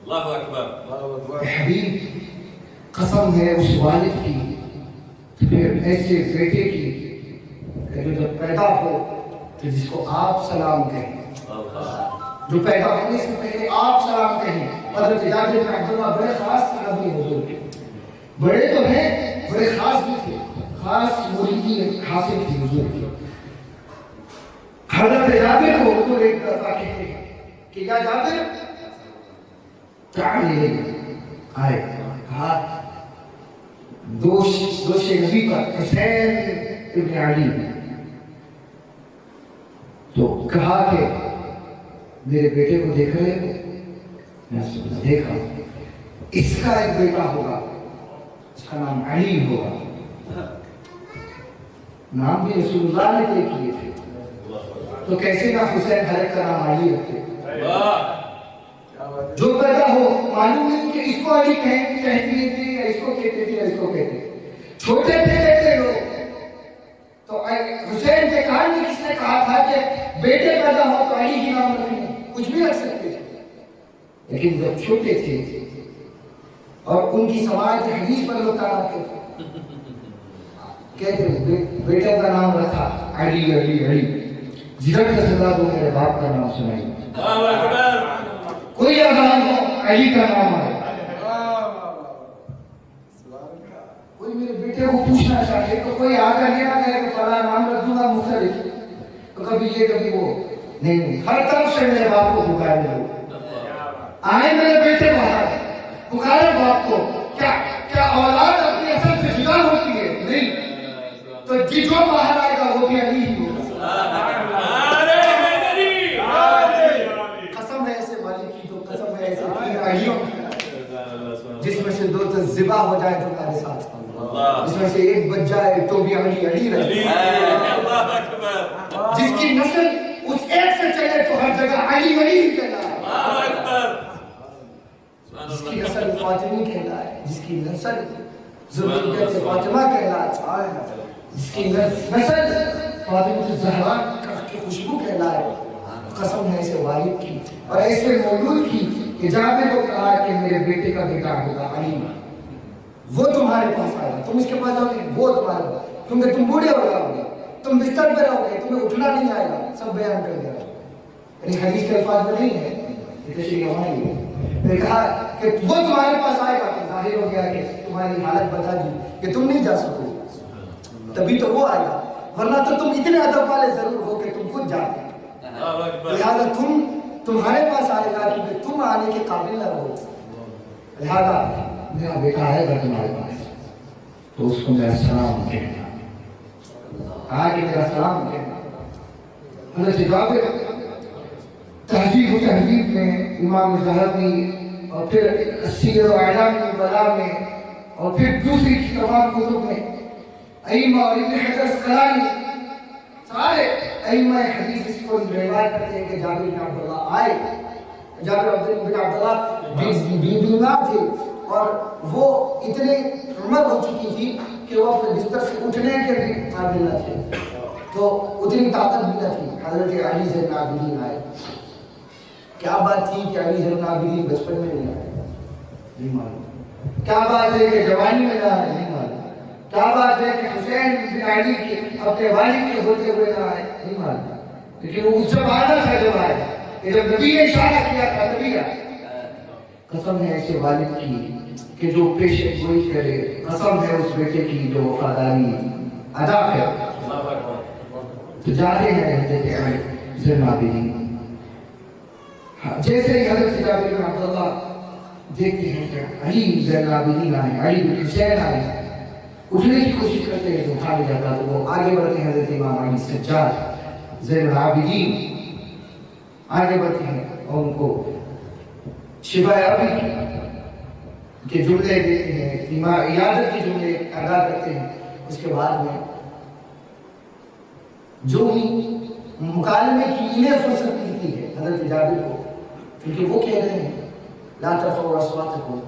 اللہ اکبر. حبیب قسم ہے اس والد کی پھر ایسے بیٹے کی کہ جو جب پیدا ہو تو جس کو آپ سلام کہیں, جو پیدا ہونے سے پہلے آپ سلام کہیں. حضرت جابر بن عبداللہ بڑے خاص صحابی حضور کے, بڑے تو ہیں بڑے خاص بھی تھے, خاص مریدی حاصل تھی حضور کی. حضرت جابر کو حضور ایک دفعہ کہتے ہیں کہ یا جابر تعالی آئے, کہا دوش نبی پر حسین ابن علی, تو کہا کہ میرے بیٹے کو دیکھ رہے ہو؟ میں نے دیکھا, اس کا ایک بیٹا ہوگا, اس کا نام علی ہوگا. نام بھی رسول اللہ نے طے کیے تھے, تو کیسے نہ حسین ہر ایک کا نام علی رکھتے. جو پیدا ہو معلوم نہیں کہ اس کو علی کہتی تھی یا اس کو کہتے تھے یا اس کو کہتے. چھوٹے تھے بیٹے لوگ تو حسین کے کان میں کس نے کہا تھا کہ بیٹے پیدا ہو تو علی ہی نام رکھیں, کچھ بھی رکھ سکتے تھے. لیکن جب چھوٹے تھے اور ان کی سماعت حدیث پر لوگ تھے کہتے بیٹے کا نام رکھا علی علی علی, جدھر سے سزا دو میرے باپ کا نام سنائی. کوئی اذان ہو علی کا نام آئے. کوئی میرے بیٹے کو پوچھنا چاہے تو کوئی آ کر یہ نہ کہے کہ فلاں نام رکھ دوں گا مختلف، تو کبھی یہ کبھی وہ نہیں. ہر طرف سے میرے باپ کو پکارے لوگ، آئے میرے بیٹے باہر پکارے باپ کو. کیا اولاد اپنی اصل سے جدا ہوتی ہے؟ نہیں. تو جو باہر آئے گا وہ بھی علی ہی ہوگا. قسم ہے ایسے والی کی، تو قسم ہے ایسے تین علیوں جس میں سے 2 تو ذبح ہو جائے تو میرے ساتھ، جس میں سے ایک بچ جائے تو بھی علی علی رہے. جس کی نسل اس ایک سے چلے تو ہر جگہ علی علی ہی کہنا ہے. جس کی نسل فاطمی کہنا ہے، جس کی نسل ذریت فاطمہ کہنا ہے، جس کی نسل فاطمہ الزہرا کی خوشبو کہنا ہے. قسم ہے ایسے والد کی اور ایسے مولود کی کہ جہاں میں کو کہا کہ میرے بیٹے کا بیٹا ہوگا علی، وہ تمہارے پاس آئے گا. تم اس کے پاس جاؤ گے وہ تمہارے پاس، کیونکہ تم بوڑھے ہو جاؤ گے، تم بستر پہ رہو گے، تمہیں اٹھنا نہیں آئے گا. سب بیان کر دیا. یعنی حدیث کے الفاظ میں نہیں ہے، یہ تشریح ہماری ہے. میں نے کہا کہ وہ تمہارے پاس آئے گا. تو ظاہر ہو گیا کہ تمہاری حالت بتا دی کہ تم نہیں جا سکو، تبھی تو وہ آئے گا. ورنہ تو تم اتنے ادب والے ضرور ہو کہ تم خود جاتے. لہٰذا تمہارے پاس آئے گا کیونکہ تم آنے کے قابل نہ رہو. لہٰذا میرا بیٹا آئے گا تمہارے پاس تو اس کو میرا سلام کہنا، آگے میرا سلام کہنا. حضرت جابر تہذیب و تہذیب میں، امام ذہبی اور پھر سیر و اعلام البلاء میں اور پھر دوسری تمام کتب میں ائمہ اور ابن حجر اسقلانی سارے ائمہ حدیث اس کو روایت کرتے ہیں کہ جابر بن عبداللہ آئے. جابر بن عبداللہ بیمار تھے اور وہ اتنے عمر ہو چکی تھی کہ وہ اپنے بستر سے اٹھنے کے بھی قابل نہ تھے، تو اتنی طاقت بھی نہ تھی. حضرت علی زین العابدین آئے. کیا بات تھی کہ علی زین العابدین بچپن میں نہیں آئے؟ نہیں معلوم. کیا بات ہے کہ جوانی میں نہ آئے؟ نہیں معلوم. کیا بات ہے کہ حسین بن علی کے اپنے والد کے ہوتے ہوئے نہ آئے؟ نہیں معلوم. لیکن وہ اس جب آنا تھا جب آئے کہ جب نبی نے اشارہ کیا تھا تبھی آئے. قسم ہے ایسے والد کی کہ جو پیشے گوئی کرے، قسم ہے اس بیٹے کی جو وفاداری ادا کرے. تو جاتے ہیں حضرت علی زین العابدین. جیسے ہی حضرت جابر بن عبداللہ دیکھتے ہیں کہ علی زین العابدین آئے، علی بن حسین آئے، اٹھنے کی کوشش کرتے ہیں تو اٹھا نہیں جاتا. تو وہ آگے بڑھتے ہیں. حضرت امام علی سجاد زین العابدین آگے بڑھتے ہیں اور ان کو شفا یابی کے جملے دیتے ہیں، عیادت کے جملے ادا کرتے ہیں. اس کے بعد میں جو ہی مکالمے کی انہیں فرصت ملتی ہے حضرت جابر کو، کیونکہ وہ کہہ رہے ہیں لا ترفعوا اصواتکم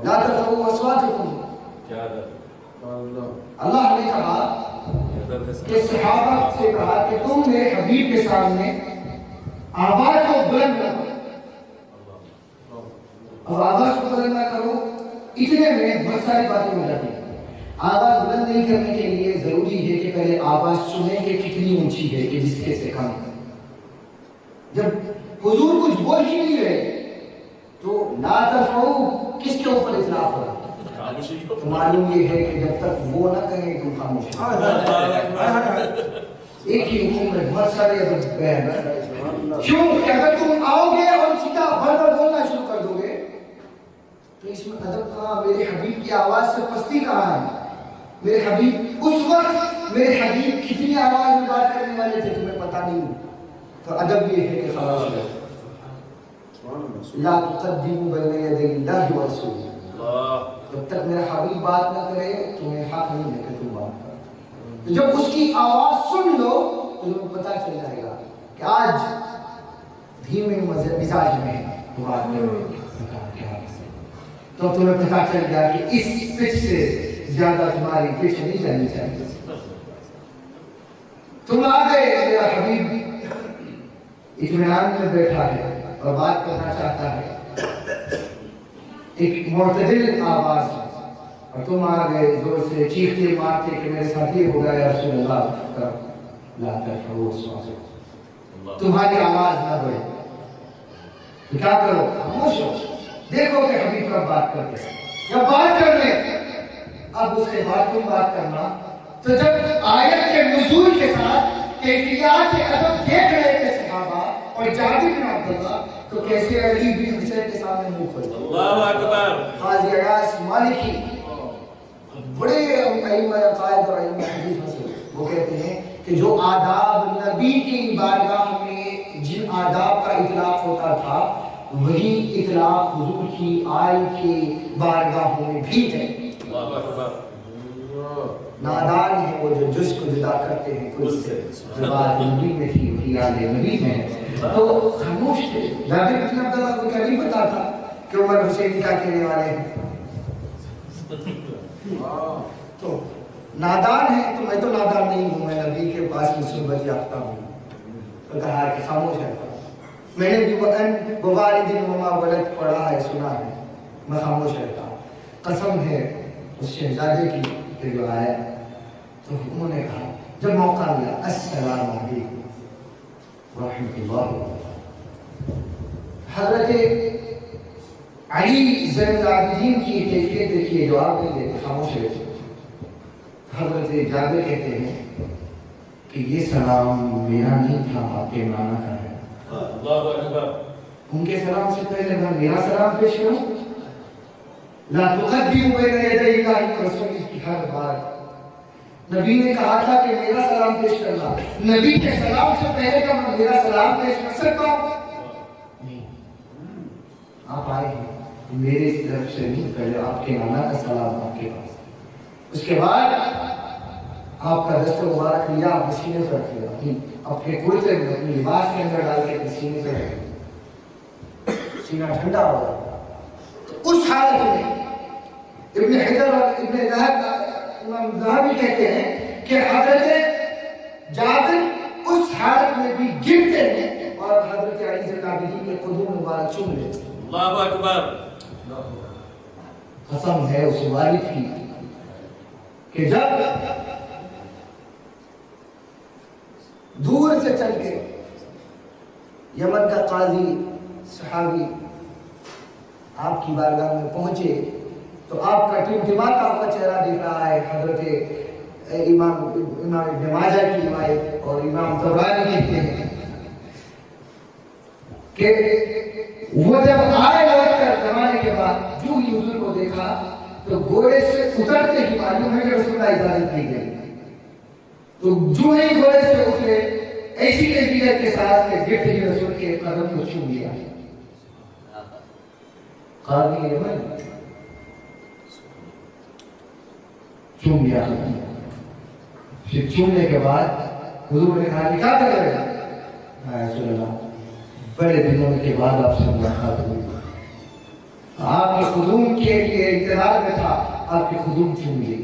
لا ترفعوا اصواتکم. اللہ نے کہا کہ صحابہ سے کہا کہ تم میرے حبیب کے سامنے آواز کو بلند نہ کرو. اب آواز کو بلند نہ کرو، اتنے میں بہت ساری باتیں ہو جاتی ہیں. آواز بلند نہیں کرنے کے لیے ضروری ہے کہ پہلے آواز سنیں کہ کتنی اونچی ہے کہ جس کے سے کم ہے. جب حضور کچھ بول ہی نہیں رہے تو لا ترفعوا کس کے اوپر اطلاق ہو رہا ہے؟ تو معلوم یہ ہے کہ جب تک وہ نہ کہیں تو خاموش. ایک ہی حکم میں بہت سارے ادب بیان ہیں. کیوں کہ اگر تم آؤ گے اور سیدھا بھر کر بولنا شروع کر دو گے تو اس میں ادب کہاں؟ میرے حبیب کی آواز سے پستی کہاں ہے؟ میرے حبیب اس وقت میرے حبیب کتنی آواز میں بات کرنے والے تھے تمہیں پتہ نہیں. تو ادب یہ ہے کہ خاموش رہو. لا تقدموا بین یدی اللہ ورسولہ. جب تک میرا حبیب بات نہ کرے تمہیں حق نہیں ہے کہ تم بات کرو. جب اس کی آواز سن لو تو تمہیں پتہ چل جائے گا کہ آج دھیمے مزاج میں بات کرو. تو تمہیں پتہ چل گیا کہ اس پچ سے زیادہ تمہاری پچ نہیں جانی چاہیے. تم آ گئے، میرا حبیب اطمینان میں بیٹھا ہے اور بات کرنا چاہتا ہے ایک معتدل آواز میں، اور تم آ گئے زور سے چیختے مارتے کہ میرے ساتھ یہ ہو گیا یا رسول اللہ. لا ترفعوا اصواتکم، تمہاری آواز نہ بڑھے. تو کیا کرو؟ خاموش ہو، دیکھو کہ حبیب کب بات کرتے ہیں، جب بات کر لیں اب اس کے بعد تم بات کرنا۔ تو جب آیت کے نزول کے ساتھ کیفیات ادب دیکھ رہے تھے صحابہ اور جابر بن عبداللہ، تو کیسے علی بن حسین کے سامنے منہ کھول دیا۔ اللہ اکبر۔ قاضی عیاض مالکی بڑے ائمہ عقائد اور ائمہ حدیث میں سے وہ کہتے ہیں کہ جو آداب نبی کی بارگاہ میں جن آداب کا اطلاق ہوتا تھا وہی اطلاق حضور کی آل کی بارگاہوں میں بھی ہے۔ اللہ اکبر۔ نادان ہیں وہ جو جز کو جدا کرتے ہیں کل سے، جو بات نبی میں تھی وہی آل نبی میں ہے۔ تو خاموش تھے۔ جابر بن عبداللہ کو کیا نہیں پتا تھا کہ عمر حسین کیا کہنے والے ہیں؟ تو نادان ہے، تو میں تو نادان نہیں ہوں، میں نبی کے پاس مصیبت یافتہ ہوں۔ تو کہا کہ خاموش ہے، میں نے بھی بوالد وما ولد پڑھا ہے، سنا ہے، میں خاموش رہتا ہوں۔ قسم ہے اس شہزادے کی کہ جو آیا تو انہوں نے کہا جب موقع ملا السلام علیکم ورحمۃ اللہ۔ حضرت علی زین العابدین کی کیفیت دیکھیے جو آپ نے دیکھے، خاموش رہتے۔ حضرت جابر کہتے ہیں کہ یہ سلام میرا نہیں تھا، آپ کے نانا کا ہے۔ اللہ اکبر۔ ان کے سلام سے پہلے میں میرا سلام پیش کروں؟ لا تقدموا بین یدی اللہ ورسولہ کی ہر بات نبی نے کہا تھا کہ میرا سلام پیش کرنا، نبی کے سلام سے پہلے کا میں میرا سلام پیش کر سکتا ہوں؟ نہیں، آپ آئے ہیں میرے طرف سے نہیں، پہلے آپ کے نانا کا سلام آپ کے پاس، اس کے بعد آپ کا دست مبارک لیا، آپ سینے پر رکھ لیا، اپنے کرتے میں اپنے لباس کے اندر ڈال کے سینے پہ رکھ لیا، سینہ ٹھنڈا ہو گیا۔ اس حالت میں ابن حجر اور ابن امام ذہبی کہتے ہیں کہ حضرت جابر اس حالت میں بھی گرتے ہیں اور حضرت علی زین العابدین کے قدم مبارک چوم لیتے ہیں۔ اللہ اکبر۔ قسم ہے اس والد کی کہ جب دور سے چل کے یمن کا قاضی صحابی آپ کی بارگاہ میں پہنچے تو آپ کا ٹمٹماتا ہوا چہرہ دکھ رہا ہے۔ حضرت امام ابن ماجہ کی روایت اور امام طبرانی کہتے ہیں کہ وہ جب آئے لوٹ کر زمانے کے بعد جو ہی حضور کو دیکھا تو گھوڑے سے اترتے ہی معلوم ہے کہ رسول اللہ اجازت دی گئی، تو جو ہی گھوڑے سے اترے ایسی کیفیت کے ساتھ کہ گرتے ہی رسول کے قدم کو چھو لیا۔ قاضی یمن چوم لیا، پھر چومنے کے بعد حضور نے کہا کہ کیا کر رہے ہیں؟ یا رسول اللہ بڑے دنوں کے بعد آپ سے ملاقات ہوئی، آپ کے قدوم کے لیے انتظار میں تھا، آپ کے قدوم چوم لیے۔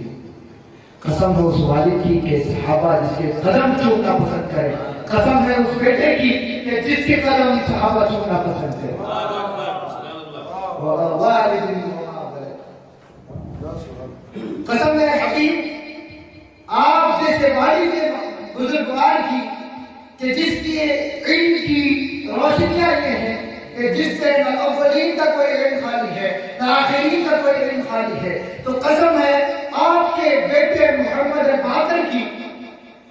قسم ہے اس والد کی کہ صحابہ جس کے قدم چومنا پسند کرے، قسم ہے اس بیٹے کی کہ جس کے قدم صحابہ چومنا پسند کرے۔ قسم ہے حکیم آپ جیسے والد بزرگوار کی کہ جس کی علم کی روشنیاں یہ ہیں کہ جس سے نہ اولین کا کوئی علم خالی ہے نہ آخرین کا کوئی علم خالی ہے، تو قسم ہے آپ کے بیٹے محمد باقر کی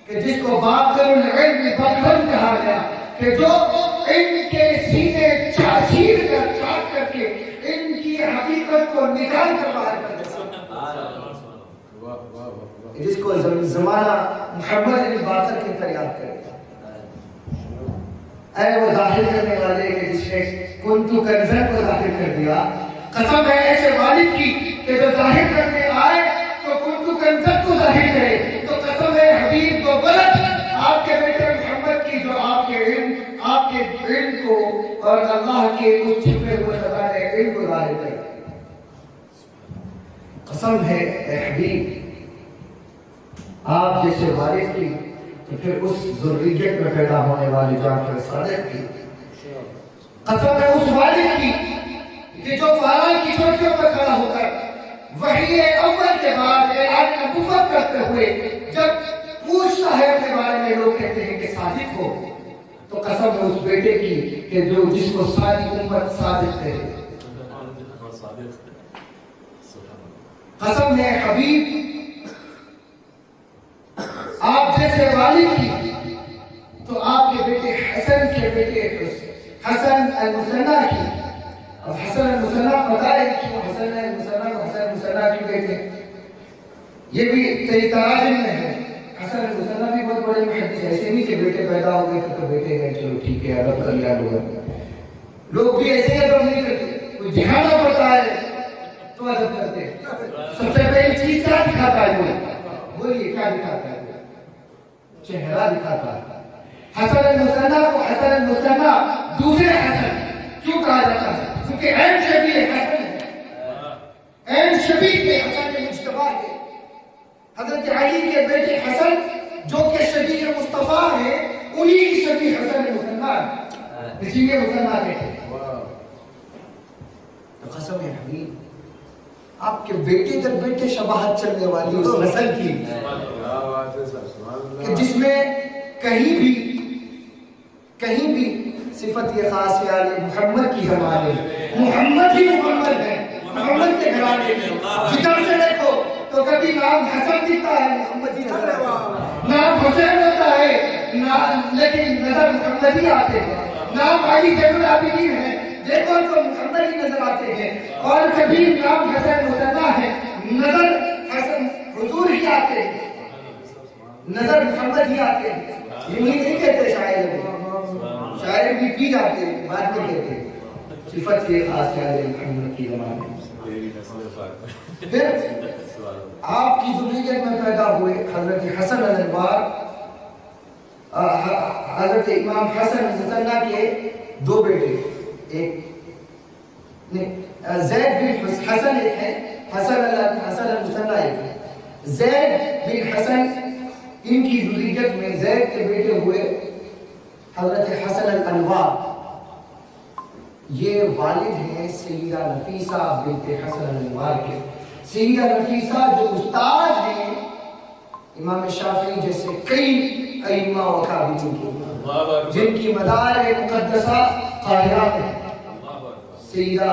کہ جس کو باقر العلم بطن کہا گیا، کہ جو علم کے سینے چاچیر کر چاٹ کر کے علم کی حقیقت کو نکال کر باہر کر دیتا، جس کو زمانہ محمد بن باقر کی فریاد کرے۔ اے وہ ظاہر کرنے والے کہ جس نے کنتو کنزن کو ظاہر کر دیا، قسم ہے ایسے والد کی کہ جو ظاہر کرنے آئے تو کنتو کنزن کو ظاہر کرے، تو قسم ہے حبیب و ولد آپ کے بیٹے محمد کی جو آپ کے علم کو اور اللہ کے اس چھپے ہوئے خزانے علم کو ظاہر کرے۔ قسم ہے اے حبیب آپ جیسے والد کی تو پھر اس ذریت میں پیدا ہونے والی جعفر صادق کی۔ قسم ہے اس والد کی کہ جو فاران کی چوٹیوں پر کھڑا ہو کر وحی اول کے بعد اعلان نبوت کرتے ہوئے جب پوچھتا ہے اپنے بارے میں لوگ کہتے ہیں کہ صادق ہو، تو قسم ہے اس بیٹے کی کہ جس کو ساری امت صادق کہے. قسم ہے حبیب آپ جیسے والد کی تو آپ کے بیٹے حسن کے بیٹے حسن المثنى کی. اب حسن المثنى پتہ ہے کیوں حسن المثنى کو حسن المثنى کیوں کہتے ہیں؟ یہ بھی تراجم میں ہے. حسن المثنى بھی بہت بڑے محدث ہے. ایسے نہیں کہ بیٹے پیدا ہو گئے تو بیٹے گئے چلو ٹھیک ہے ادب کر لیا لوگ بھی ایسے ادب نہیں کرتے. کوئی دکھانا پڑتا ہے تو ادب کرتے ہیں. سب سے پہلی چیز کیا دکھاتا ہے؟ بولیے کیا دکھاتا ہے؟ چہرہ دکھاتا ہے. حسن المثنى کو حسن المثنى دوسرے حسن کیوں کہا جاتا ہے؟ کیونکہ عین شبیہ حسن ہے. عین شبیہ کے حسن مجتبی ہے. حضرت علی کے بیٹے حسن جو کہ شبیہ مصطفیٰ ہے انہی کی شبیہ حسن المثنى ہے. اسی لیے مثنى کہتے ہیں. قسم ہے حبیب آپ کے بیٹے در بیٹے شباہت چلنے والی اس نسل کی کہ جس میں کہیں بھی صفت یہ خاص ہے محمد کی ہمارے محمد ہی محمد ہے. محمد کے گھرانے میں جدھر سے دیکھو تو کبھی نام حسن دکھتا ہے محمد ہی نظر آتا ہے. نام حسین ہوتا ہے لیکن نظر محمد ہی آتے ہیں. نام علی زین العابدین ہے دیکھو تو محمد ہی نظر آتے ہیں. اور کبھی نام حسن المثنى ہے نظر حسن حضور ہی آتے ہیں نظر محمد ہی آتے ہیں. یوں ہی نہیں کہتے شاعر بھی پی جاتے ہیں بعد میں کہتے ہیں صفت یہ خاص ہے محمد کی زمانے. پھر آپ کی ذریت میں پیدا ہوئے حضرت حسن الانوار. حضرت امام حسن المثنى کے دو بیٹے ایک زید بن حسن ایک ہے حسن المثنى ایک ہے. زید بن حسن ان کی ذریت میں زید کے بیٹے ہوئے حضرت حسن الانوار. یہ والد ہیں سیدہ نفیسہ بنت حسن الانوار کے. سیدہ نفیسہ جو استاد ہیں امام شافعی جیسے کئی ائمہ و کابلین کے جن کی مدار مقدسہ قاہرہ میں سیدہ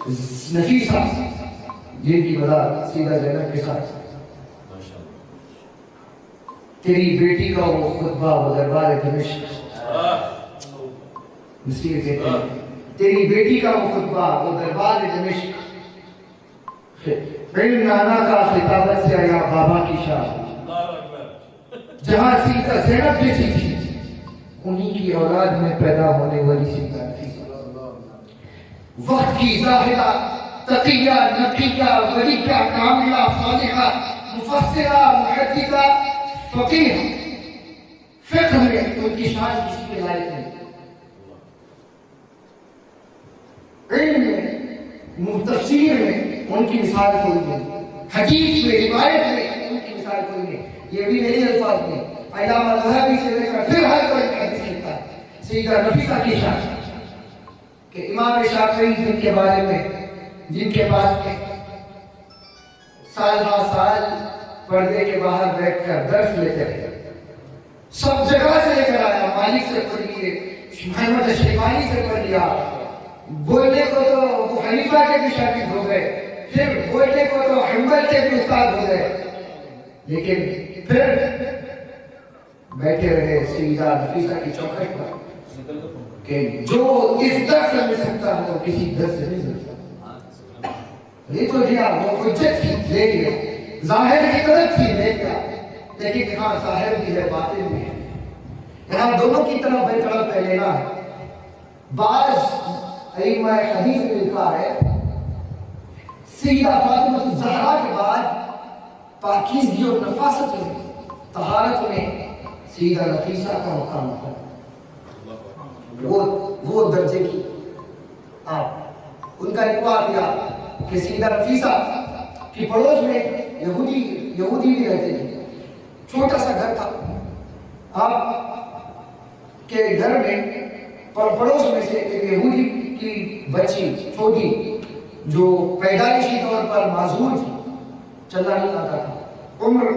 نفیسہ جن کی مدار سیدہ زینب کے ساتھ. تیری بیٹی کا وہ خطبہ وہ دربار دمشق مسیح کہتے ہیں تیری بیٹی کا وہ خطبہ وہ دربار دمشق علم نانا کا خطابت سے آیا بابا کی شاہ جہاں سیدہ زینب جیسی تھی انہی کی اولاد میں پیدا ہونے والی سیدہ نفیسہ وقت کی زاہدہ تقیہ نقیہ ولیہ کاملہ صالحہ مفسرہ محدثہ فقیہ فقہ میں ان کی شان کسی کے لائق نہیں. علم میں تفسیر میں ان کی مثال کوئی نہیں. حدیث میں روایت میں ان کی مثال کوئی نہیں. یہ بھی میرے الفاظ نہیں. علامہ ذہبی سے لے کر پھر ہر کوئی حدیث لکھتا ہے. سیدہ نفیسہ کی شان کہ امام شافعی جن کے بارے میں جن کے پاس سال ہا سال پردے کے باہر بیٹھ کر درس لیتے رہے سب جگہ سے لے کر آیا. مالک سے پڑھ لیے محمد شیبانی سے پڑھ لیا. بولنے کو تو ابو حنیفہ کے بھی شاگرد ہو گئے پھر بولنے کو تو حنبل کے بھی استاد ہو گئے لیکن پھر بیٹھے رہے سیدہ نفیسہ کی چوکھٹ پر کہ جو اس درس سے مل سکتا ہے وہ کسی درس سے نہیں مل سکتا. یہ تو دیا وہ حجت تھی لے لیا ظاہر حقیقت تھی لے گیا لیکن یہاں ظاہر بھی ہے باطن بھی ہے. یہاں دونوں کی طرف بیٹھنا پہ لینا ہے. بعض ائمہ حدیث میں لکھا ہے سیدہ فاطمہ الزہرا کے بعد پاکیزگی اور نفاست میں طہارت میں سیدہ نفیسہ کا مقام ہے. وہ درجے کی آپ ان کا اقبال کیا کہ سیدہ نفیسہ کی پڑوس میں یہودی بھی رہتے تھے. چھوٹا سا گھر تھا. آپ کے گھر میں پڑوس میں سے ایک یہودی کی بچی چھوٹی جو پیدائشی طور پر معذور تھی چلنا نہیں آتا تھا. عمر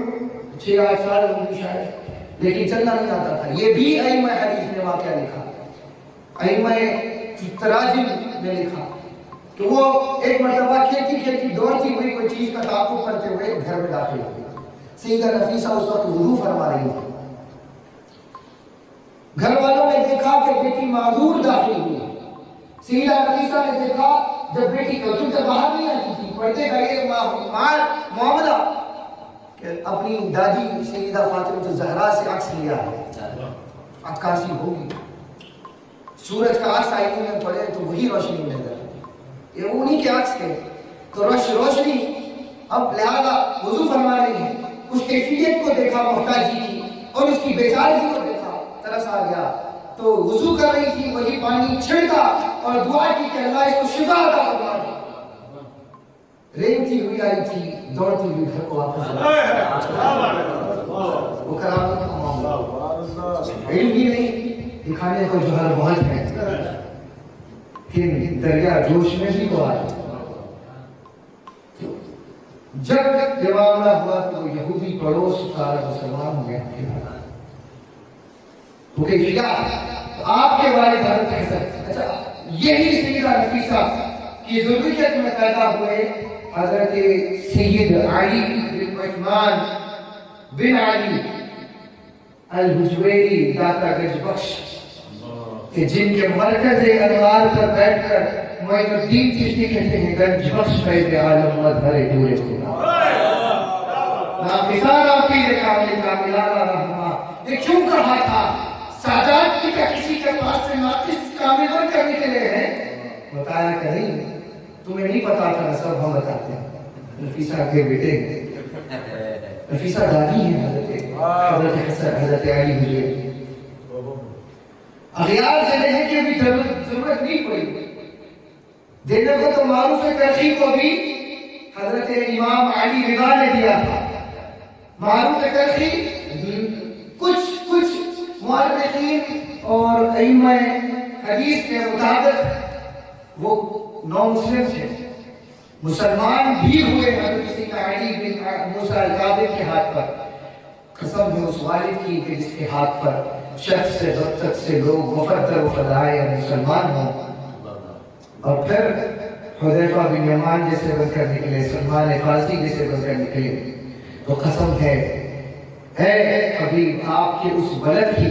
6-8 سال ہوگی شاید لیکن چلنا نہیں آتا تھا. یہ بھی ائمہ حدیث نے واقعہ لکھا, ائمہ تراجم نے لکھا کہ وہ ایک مرتبہ کھیلتی دوڑتی ہوئی کوئی چیز کا تعاقب کرتے ہوئے گھر میں داخل ہوئی. سیدہ نفیسہ اس وقت وضو فرما رہی تھی. گھر والوں نے دیکھا کہ بیٹی معذور داخل ہوئی. سیدہ نفیسہ نے دیکھا جب بیٹی کلچوں سے باہر نہیں آتی تھی, پڑھتے گا یہ معاملہ کہ اپنی دادی سیدہ فاطمہ زہرا سے عکس لیا ہے, عکاسی ہوگی. سورج کا عکس آئینے میں پڑے تو وہی روشنی نظر آئی, یہ انہی کے عکس تھے. تو روشنی اب لہذا وضو فرما رہی ہے. اس کیفیت کو دیکھا محتاجی کی اور اس کی بیچارگی کو دیکھا, ترس آ گیا. تو وضو کر رہی تھی, وہی پانی چھڑکا اور دعا کی کہ اللہ اس کو شفا عطا فرما. رینگتی ہوئی آئی تھی, دوڑتی ہوئی گھر کو واپس وہ کرامت کا معاملہ. علم بھی نہیں, دکھانے کو جو ہے بہت ہے, پھر دریا جوش میں بھی تو آئے. جب یہ معاملہ ہوا تو یہودی پڑوس سارا مسلمان ہو گیا. تو کہ آپ کے والد حضرت حسن, اچھا یہی سیدہ نفیسہ کی ذریت میں پیدا ہوئے حضرت سید علی بن عثمان بن علی الحجویری داتا گنج بخش, کہ جن کے مرکز انوار پر بیٹھ کر معین الدین چشتی کہتے ہیں گنج بخش فیض عالم مظہر نور خدا. ناقصان آپی کامل کاملانہ رحمہ. یہ کیوں کہا تھا سادات کی کا کسی کے پاس سے ناقص کامل بن کر نکلے ہیں؟ بتایا کہ نہیں, تمہیں نہیں پتا تھا, سب ہم بتاتے ہیں. نفیسہ کے بیٹے, نفیسہ دادی ہیں حضرت حسن حضرت علی حجویری. اغیار سے لینے کی بھی ضرورت نہیں پڑی. دینے کو تو معروف کرخی کو بھی حضرت امام علی رضا نے دیا تھا. معروف کرخی کچھ مؤرخین اور ائمہ حدیث کے مطابق وہ نو مسلم تھے, مسلمان بھی ہوئے حضرت سیدنا علی بن موسیٰ القاضر کے ہاتھ پر. قسم ہے اس والد کی کہ جس کے ہاتھ پر شخص سے غبطت سے لوگ وفد در وفد آئے اور مسلمان ہوں. اور پھر حذیفہ بن یمان جیسے بن کر نکلے, سلمان فارسی جیسے بن کر نکلے. تو قسم ہے اے حبیب آپ کے اس بلد کی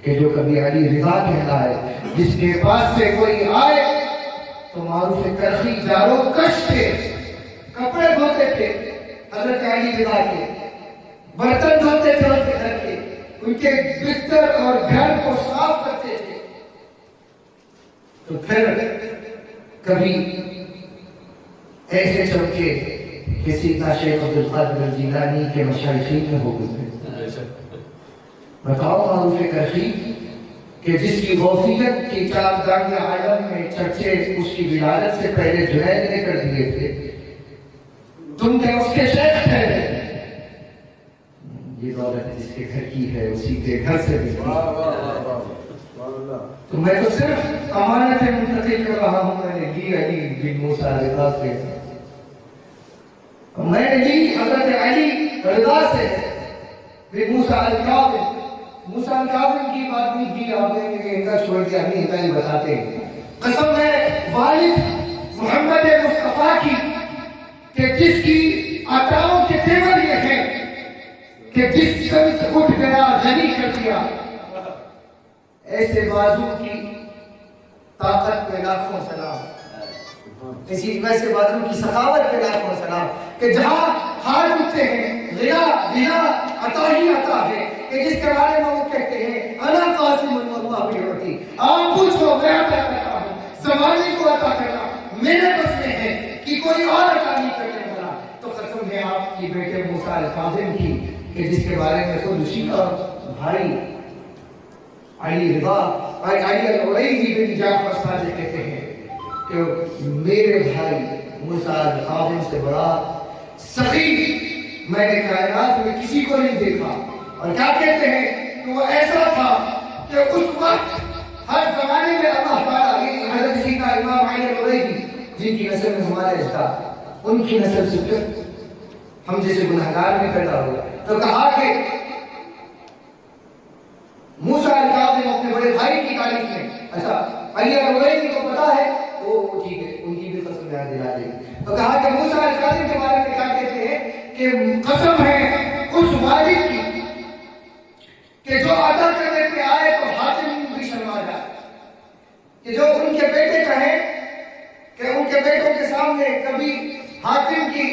کہ جو کبھی علی رضا کہلائے, جس کے پاس سے کوئی آئے تو معروف کرخی جارو کش تھے, کپڑے دھوتے تھے حضرت علی رضا کے, برتن دھوتے تھے ان کے گھر کے, ان کے بستر اور گھر کو صاف کرتے تھے. تو پھر کبھی ایسے چمکے کہ سیدنا شیخ عبدالقادر الجیلانی کے مشایخین میں ہو گئے. بتاؤ معروف کرخی کہ جس کی غوثیت کی چاندانی عالم میں چرچے اس کی ولادت سے پہلے جنید نے کر دیے تھے, تم کیا اس کے شیخ تھے؟ یہ دولت جس کے گھر کی ہے اسی کے گھر سے بھی. تو میں تو صرف امانت منتقل کر رہا ہوں. میں نے لی علی بن موسیٰ رضا سے, میں نے لی حضرت علی رضا سے بن موسیٰ القاضر. موسیٰ القاضر کی بات نہیں کی آپ نے, ان کا چھوڑ دیا, ہمیں اتنا ہی بتاتے ہیں. قسم ہے والد محمد مصطفیٰ کی کہ جس کی عطاؤں کے تیور یہ ہیں کہ جس سمت اٹھ گیا غنی کر دیا, ایسے بازو کی طاقت پہ لاکھوں سلام, اسی ویسے بازو کی سخاوت پہ لاکھوں سلام, کہ جہاں ہاتھ اٹھتے ہیں غنا عطا ہی عطا ہے, کہ جس کے بارے میں وہ کہتے ہیں انا قاسم اللہ بیعتی, آپ پوچھو میں عطا کرتا ہوں, زمانے کو عطا کرنا میرے بس میں ہے کہ کوئی اور عطا نہیں کرنے والا. تو قسم ہے آپ کی بیٹے موسیٰ القاضر کی کہ جس کے بارے میں خود اسی کا بھائی علی رضا علی العلیزی بن جعفر صادق کہتے ہیں کہ میرے بھائی موسیٰ القاضر سے بڑا سخی میں نے کائنات میں کسی کو نہیں دیکھا. اور کیا کہتے ہیں کہ وہ ایسا تھا کہ اس وقت ہر زمانے میں اللہ تعالیٰ حضرت سیدنا امام علی العلیزی جن کی نسل میں ہمارے اجداد, ان کی نسل سے پھر ہم جیسے گنہگار بھی پیدا ہوئے. تو کہا کہ موسیٰ الکاظم اپنے بڑے بھائی کی تعریف میں، اچھا علی الرویسی کو پتا ہے تو ٹھیک ہے، ان کی بھی قسم یاد دلا دیں، تو کہا کہ موسیٰ الکاظم کے بارے میں کیا کہتے ہیں کہ قسم ہے اس والد کی کہ جو عطا کرنے پہ آئے تو حاتم بھی شرما جائے، کہ جو ان کے بیٹے کہیں کہ ان کے بیٹوں کے سامنے کبھی حاتم کی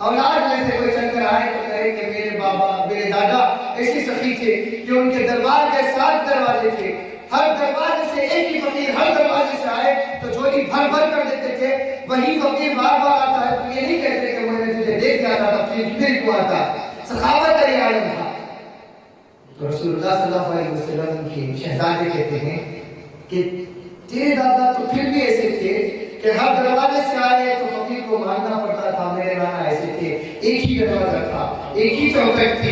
اولاد میں سے کوئی چل کر آئے تو کہے کہ میرے بابا میرے دادا ایسی سخی تھے کہ ان کے دربار کے 7 دروازے تھے، ہر دروازے سے ایک ہی فقیر ہر دروازے سے آئے تو جھولی بھر بھر کر دیتے تھے، وہی فقیر بار بار آتا ہے تو یہ نہیں کہتے کہ میں نے تجھے دیکھ کے آتا تھا پھر کیوں آتا، سخاوت کا یہ عالم تھا۔ تو رسول اللہ صلی اللہ علیہ وسلم کی شہزادے کہتے ہیں کہ تیرے دادا تو پھر بھی ایسے تھے کہ ہر دروازے سے آئے تو فقیر کو ماننا پڑتا تھا، میرے نانا ایسے تھے ایک ہی دروازہ تھا، ایک ہی چوکھٹ تھی،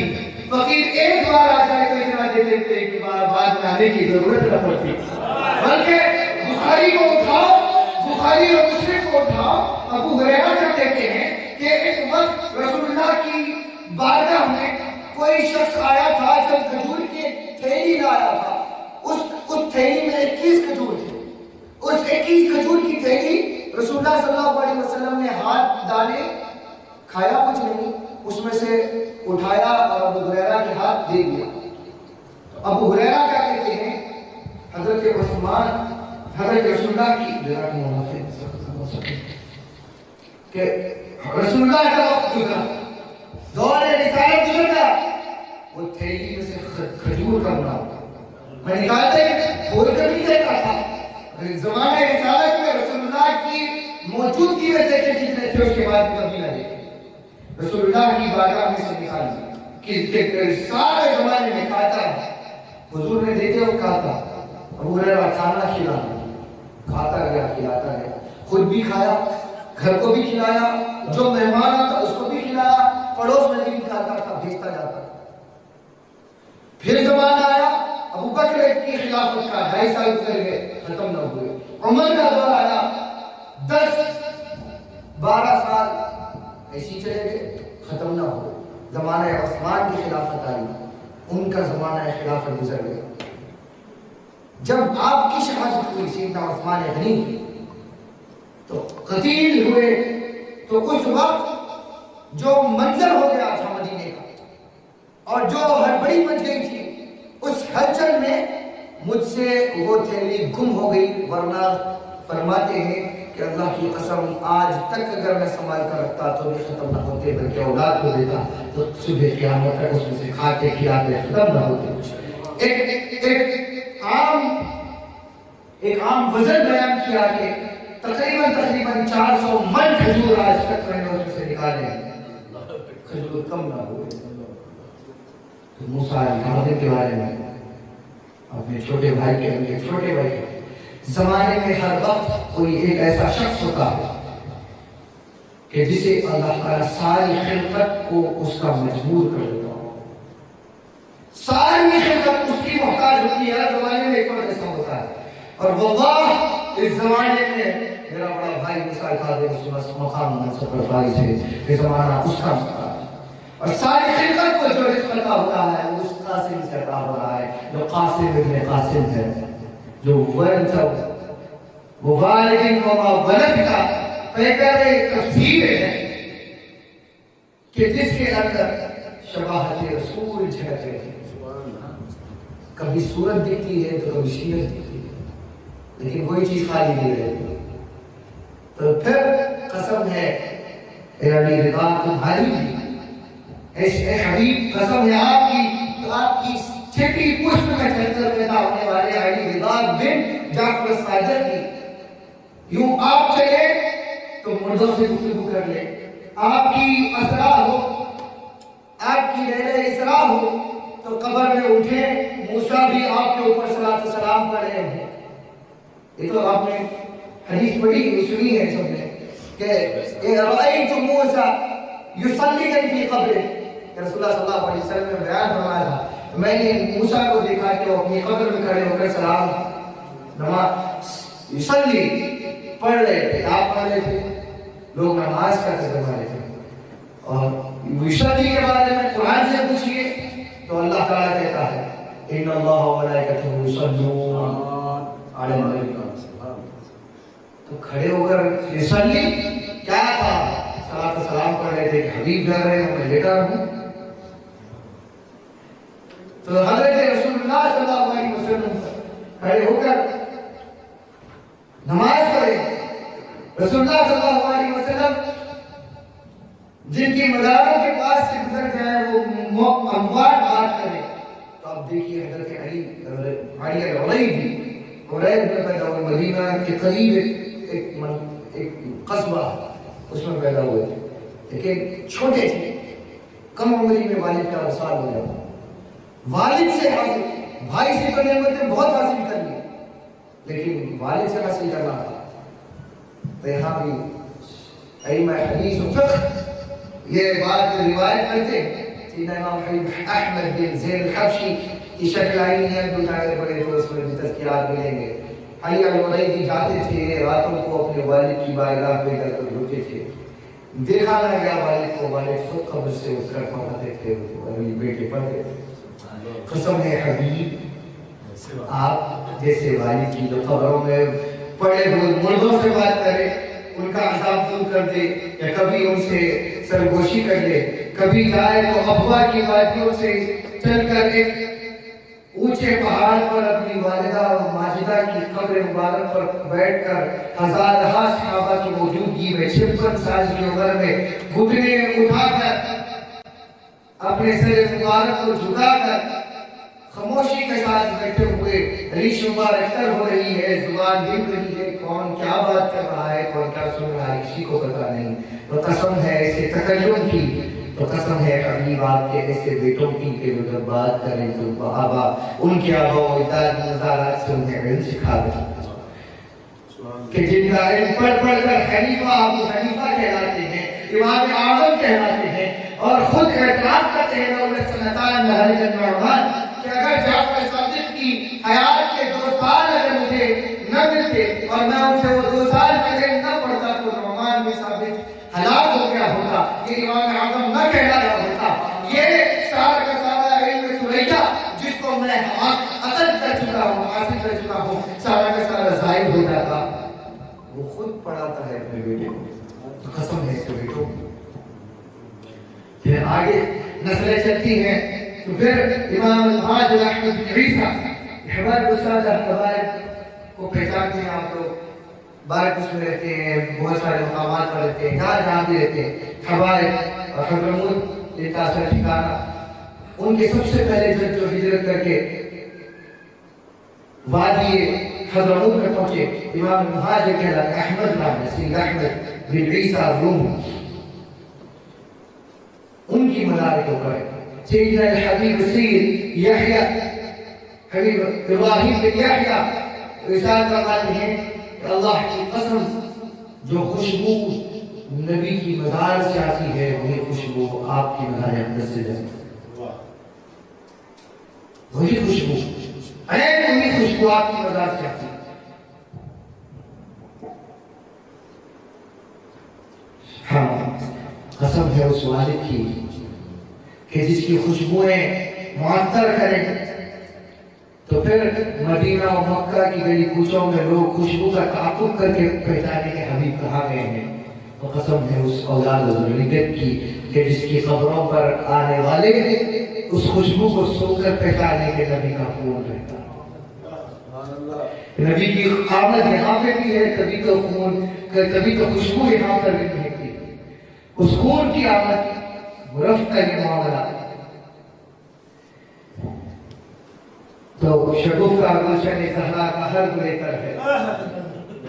فقیر ایک بار آ جائے تو اتنا دیتے تھے کہ بعد میں آنے کی ضرورت نہ پڑتی، بلکہ بخاری کو اٹھاؤ، بخاری اور مسلم کو اٹھاؤ، ابو ہریرہ کا کہتے ہیں کہ ایک وقت رسول اللہ کی بارگاہ میں کوئی شخص آیا تھا جب کھجور کی تھیلی لایا تھا، اس تھیلی میں 21 کھجور تھے، اس 21 کھجور کی تھیلی رسول اللہ صلی اللہ علیہ وسلم نے ہاتھ ڈالے، کھایا کچھ نہیں، اس میں سے اٹھایا اور ابو ہریرہ کے ہاتھ دے دیا۔ تو ابو ہریرہ کیا کہتے ہیں حضرت عثمان حضرت رسول اللہ کی کہ رسول اللہ کا وقت گزرا، دور رسالت گزر گیا، وہ تھیلی میں سے کھجور کا بنا میں نکالتے کھول کر نہیں دیکھا تھا، زمانہ رسالت میں رسول اللہ کی موجودگی میں دیکھے جتنے تھے اس کے بعد کبھی نہ دیکھے، رسول اللہ کی بارگاہ میں سے نکالی کہ سارے زمانے میں کھاتا ہے، حضور نے دیکھے وہ کھاتا، ابو ہریرہ کھانا کھلانا، کھاتا گیا کھلاتا گیا، خود بھی کھایا، گھر کو بھی کھلایا، جو مہمان آتا اس کو بھی کھلایا، پڑوس میں بھی کھاتا تھا، بھیجتا جاتا۔ پھر زمانہ آیا ابو بکر کی خلافت کا، 2.5 سال گزر گئے ختم نہ ہوئے، عمر کا دور آیا 10-12 سال ایسی چلے گئے ختم نہ ہوئے، زمانہ عثمان کی خلافت آئی، ان کا زمانہ خلافت گزر گیا۔ جب آپ کی شہادت ہوئی سیدنا عثمان غنی کی تو قتیل ہوئے، تو اس وقت جو منظر ہو گیا تھا مدینے کا اور جو ہڑبڑی مچ گئی تھی، اس ہلچل میں مجھ سے وہ تھیلی گم ہو گئی، ورنہ فرماتے ہیں کہ اللہ کی قسم آج تک اگر میں سنبھال کر رکھتا تو بھی ختم نہ ہوتے، بلکہ اولاد کو دیتا تو صبح قیامت تک اس میں سے کھاتے کھلاتے ختم نہ ہوتے۔ ایک عام وزن بیان کیا کہ تقریباً 400 من کھجور آج تک میں نے اس سے نکالے ہیں، کھجور کم نہ ہوئے۔ تو موسیٰ الکاظم کے بارے میں اپنے چھوٹے بھائی کے زمانے میں ہر وقت کوئی ایک ایسا شخص ہوتا ہے کہ جسے اللہ تعالیٰ ساری خلقت کو اس کا مجبور کر دیتا ہے، ساری خلقت اس کی محتاج ہوتی ہے، ہر زمانے میں ایک وقت ایسا ہوتا ہے، اور واللہ اس زمانے میں میرا بڑا بھائی موسیٰ الکاظم اس مقام منصب پر فائز ہے، یہ زمانہ اس کا مقام ہے، اور ساری خلقت کو جو رزق عطا ہوتا ہے وہ اس قاسم سے عطا ہو رہا ہے، جو قاسم ابن قاسم ہے، جو ولد وہ والدین وما ولد کا پیکر تفسیر ہے کہ جس کے اندر شباہت رسول جھلک رہی ہے، کبھی صورت دکھتی ہے تو کبھی سیرت دکھتی ہے، لیکن کوئی چیز خالی نہیں رہتی۔ تو پھر قسم ہے اے علی رضا تمہاری بھی، اے حبیب قسم ہے آپ کی، تو آپ کی چھٹی پشت میں چل کر پیدا ہونے والے علی رضا بن جعفر الصادق کی، یوں آپ چلے تو مردوں سے گفتگو کر لے، آپ کی اسرا ہو، آپ کی لیلہ اسرا ہو تو قبر میں اٹھے، موسیٰ بھی آپ کے اوپر صلاۃ و سلام پڑھے ہیں۔ یہ تو آپ نے حدیث پڑھی سنی ہے سب نے کہ رأیت موسیٰ یصلی فی قبرہ، رسول اللہ صلی اللہ علیہ وسلم نے بیان فرمایا تھا میں نے موسیٰ کو دیکھا کہ وہ اپنی قبر میں کھڑے ہو کر سلام نماز یصلی پڑھ رہے تھے، آپ پڑھ رہے تھے، لوگ نماز کا ترجمہ رہے تھے۔ اور یصلی کے بارے میں قرآن سے پوچھئے تو اللہ تعالیٰ کہتا ہے ان اللہ و ملائکتہ یصلون علی النبی. تو کھڑے ہو کر یصلی کیا تھا؟ صلاۃ و سلام پڑھ رہے تھے کہ حبیب جا رہے ہیں، میں لیٹا ہوں. تو حضرت رسول اللہ صلی اللہ علیہ وسلم کھڑے ہو کر نماز پڑھے. رسول اللہ صلی اللہ علیہ وسلم جن کی مزاروں کے پاس سے گزر جائے وہ اموات بات کرے. تو اب دیکھیے حضرت علی علیہ پیدا ہوئے، مدینہ کے قریب ایک قصبہ اس میں پیدا ہوئے تھے، لیکن چھوٹے تھے، کم عمری میں والد کا وصال ہو جاتا. والد سے حاصل، بھائی سے تو نعمتیں بہت حاصل کر لی، لیکن والد سے حاصل کرنا تھا. تو یہاں بھی ائمہ حدیث و فقہ یہ بات روایت کرتے سیدنا امام احمد بن زید الحبشی کی شکل آئی نہیں ہے، جو آگے پڑھے تو اس میں بھی تذکرات ملیں گے. علی الولیدی جاتے تھے راتوں کو اپنے والد کی بارگاہ میں جا کر روتے تھے. دیکھا نہ گیا والد کو، والد خود قبر سے اٹھ کر پڑھاتے تھے، بیٹے پڑھتے تھے. قسم ہے حبیب آپ جیسے والد کی جو قبروں میں پڑے ہوئے مردوں سے بات کرے، ان کا عذاب دور کر دے، یا کبھی ان سے سرگوشی کر لے. کبھی جائے تو ابوا کی وادیوں سے چل کر ایک اونچے پہاڑ پر اپنی والدہ ماجدہ کی قبر مبارک پر بیٹھ کر ہزارہ صحابہ کی موجودگی میں 56 سال کی عمر میں گھٹنے اٹھا کر اپنے سر مبارک کو جھکا کر خاموشی کے ساتھ بیٹھے ہوئے ریش مبارک تر ہو رہی ہے، زبان ہل رہی ہے، کون کیا بات کر رہا ہے، کون کیا سن رہا ہے، کسی کو پتا نہیں. تو قسم ہے ایسے تکلم کی، تو قسم ہے حبیب آپ کے ایسے بیٹوں کی کہ وہ جب بات کریں تو آبا ان کے آبا و اجداد مزارات سے انہیں علم سکھا دیں، کہ جن کا علم پڑھ پڑھ کر خلیفہ ابو حنیفہ کہلاتے ہیں، امام اعظم کہلاتے ہیں، اور خود اعتراف کرتے ہیں لوگ سنتان لہر جنوان کہ اگر جعفر صادق کی حیات کے 2 سال اگر مجھے نہ ملتے اور میں ان سے وہ 2 سال پہلے نہ پڑھتا تو نعمان بن ثابت ہلاک ہو گیا ہوتا، یہ امام اعظم نہ کہلایا ہوتا. یہ سارا کا سارا علم سریہ جس کو میں عطا کر چکا ہوں، حاصل کر چکا ہوں، سارا کا سارا ظاہر ہو جاتا. وہ خود پڑھاتا ہے اپنے بیٹے کو. قسم ہے اس کے بیٹوں. پھر آگے نسلیں چلتی ہیں تو پھر امام المہاجر احمد بن عیسیٰ ہمارے استاد حبائب کو پہچانتے ہیں آپ لوگ، بارکس میں رہتے ہیں، بہت سارے مقامات پر رہتے ہیں، جہاں بھی رہتے ہیں. حبائب اور حضرموت یہ تاثر ٹھکانا. ان کے سب سے پہلے جب جو ہجرت کر کے وادی حضرموت میں پہنچے، امام المہاجر کہلاتے احمد نام ہے، سید احمد بن عیسیٰ روم، ان کی مدارک ہو گئے. سیدنا الحبیب سید یحییٰ حبیب ابراہیم بن یحییٰ ارشاد فرماتے ہیں کہ اللہ کی قسم جو خوشبو نبی کی مزار سے آتی ہے وہی خوشبو آپ کی مزار اقدس سے جاتی ہے. وہی خوشبو وہی خوشبو آپ کی مزار سے آتی ہے. ہاں قسم ہے اس والد کی کہ جس کی خوشبوئیں معطر کریں. تو پھر مدینہ و مکہ کی گلی کوچوں میں لوگ خوشبو کا تعاقب کر کے پہچانے کے حبیب کہاں گئے ہیں. تو قسم ہے اس اولاد ذریت کی کہ جس کی قبروں پر آنے والے اس خوشبو کو سو کر پہچانے کے نبی کا خون رہتا. نبی کی آمد یہاں پہ بھی ہے، کبھی تو خون، کبھی تو خوشبو یہاں پر بھی ہے. اس خون کی آمد رفت کا یہ معاملہ. تو شگفتہ گلشن زہرا کا ہر بہتر ہے،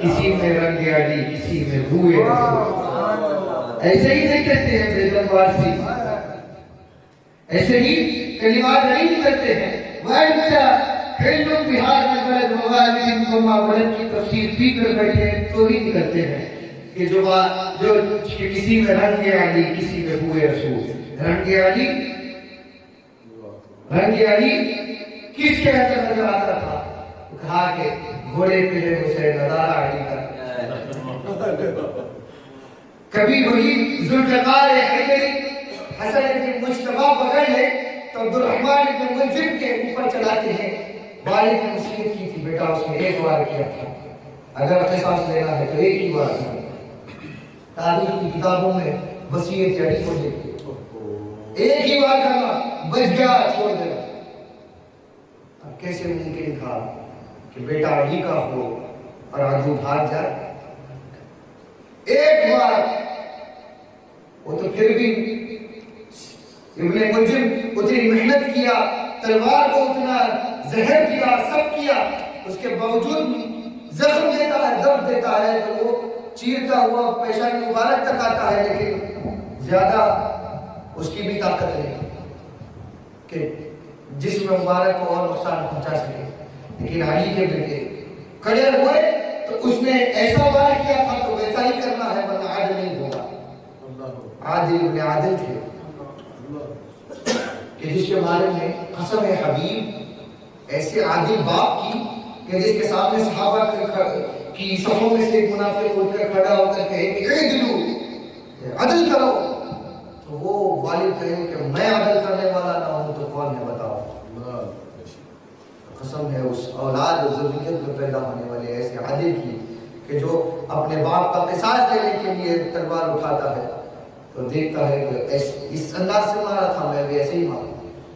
کسی میں رنگ علی کسی میں بوئے رسول. ایسے ہی نہیں کہتے ہیں بیگم وارسی، ایسے ہی کلمات نہیں کرتے ہیں. وَأَنْتَ حِلٌّ بِهَذَا الْبَلَدِ وَوَالِدٍ وَمَا وَلَدَ کی تفسیر بھی کر بیٹھے تو ہی نکلتے ہیں کہ جو کسی میں رنگ علی کسی میں بوئے رسول. رنگ علی کس کے اندر نظر آتا تھا؟ کہا کہ گھوڑے پہ اسے نظارہ علی کا. کبھی وہی ذوالفقار حیدری حسن بن مجتبیٰ پکڑ لے تو عبد الرحمن ابن ملجم کے اوپر چلاتے ہیں والد نے وصیت کی تھی بیٹا اس نے ایک بار کیا تھا اگر قصاص لینا ہے تو ایک ہی بار ہے تاریخ کی کتابوں میں وصیت جاری ہو جاتی ہے ایک ہی بار کرنا بچ گیا چھوڑ دینا اب کیسے ممکن تھا کہ بیٹا علی کا ہو اور آج وہ بھاگ جائے ایک بار وہ تو پھر بھی ابن ملجم اتنی محنت کیا تلوار کو اتنا زہر کیا سب کیا اس کے باوجود زخم دیتا ہے درد دیتا ہے تو وہ چیرتا ہوا پیشانی مبارک تک آتا ہے لیکن زیادہ اس کی بھی طاقت نہیں کہ جسم مبارک کو اور نقصان پہنچا سکے لیکن علی کے بیٹے کھڑے ہوئے تو اس نے ایسا وار کیا تھا تو ویسا ہی کرنا ہے ورنہ عادل نہیں ہوگا عادل ابن عادل تھے کہ جس کے بارے میں قسم حبیب ایسے عادل باپ کی کہ جس کے سامنے صحابہ کی صفوں میں سے ایک منافق اٹھ کر کھڑا ہو کر کہے کہ عدلو عدل کرو تو وہ والد کہیں کہ میں عدل کرنے والا نہ ہوں تو کون ہے بتاؤ قسم ہے اس اولاد اور ذریت میں پیدا ہونے والے ایسے عادل کی کہ جو اپنے باپ کا قصاص لینے کے لیے تلوار اٹھاتا ہے تو دیکھتا ہے کہ اس انداز سے مارا تھا میں بھی ایسے ہی مارا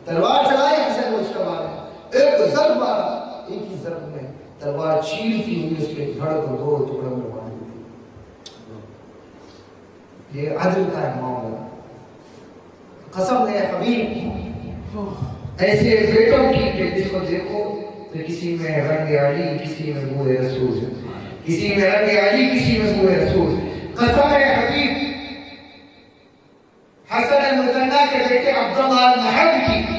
تلوار چلائی حسن مشتبہ نے ایک ضرب مارا ایک ہی ضرب میں تلوار چیرتی ہوئی اس کے دھڑ کو دو ٹکڑوں میں باندھ دی یہ عدل کا ہے معاملہ قسم ہے حبیب ایسے بیٹوں کی کہ جس کو دیکھو تو کسی میں رنگ علی کسی میں بوئے رسول کسی میں رنگ علی کسی میں بوئے رسول قسم ہے حبیب حسن المثنی کے بیٹے عبداللہ المحب کی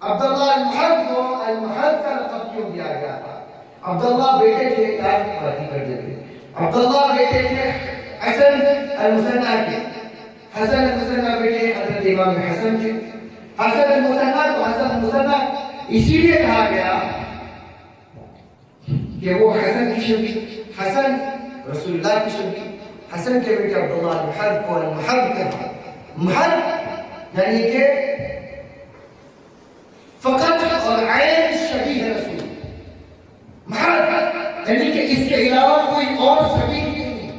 عبداللہ المحب کو المحب کا لقب کیوں دیا گیا تھا عبداللہ بیٹے تھے یاد کی باتیں کر دیتے عبداللہ بیٹے تھے حسن المثنی کے حسن المثنی بیٹے حضرت امام حسن کے حسن المثنی کو حسن المثنی اسی لیے کہا گیا کہ وہ حسن کی شبیہ حسن رسول اللہ کی شبیہ حسن کے بیٹے عبداللہ المحب کو المحب کہا محب یعنی کہ فقط اور عین شبیہ رسول محب یعنی کہ اس کے علاوہ کوئی اور شبیہ نہیں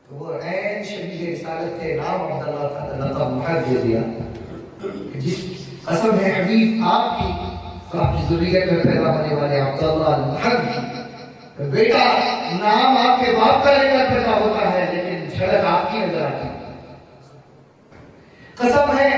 تو وہ عین شبیہ رسالت کے نام عبداللہ کا لقب محب دے دیا جس قسم ہے حبیب آپ کی ذریت میں پیدا ہونے والے عبداللہ المحب بیٹا نام آپ کے باپ کا لے کر پیدا ہوتا ہے لیکن جھلک آپ کی نظر آتی ہے قسم ہے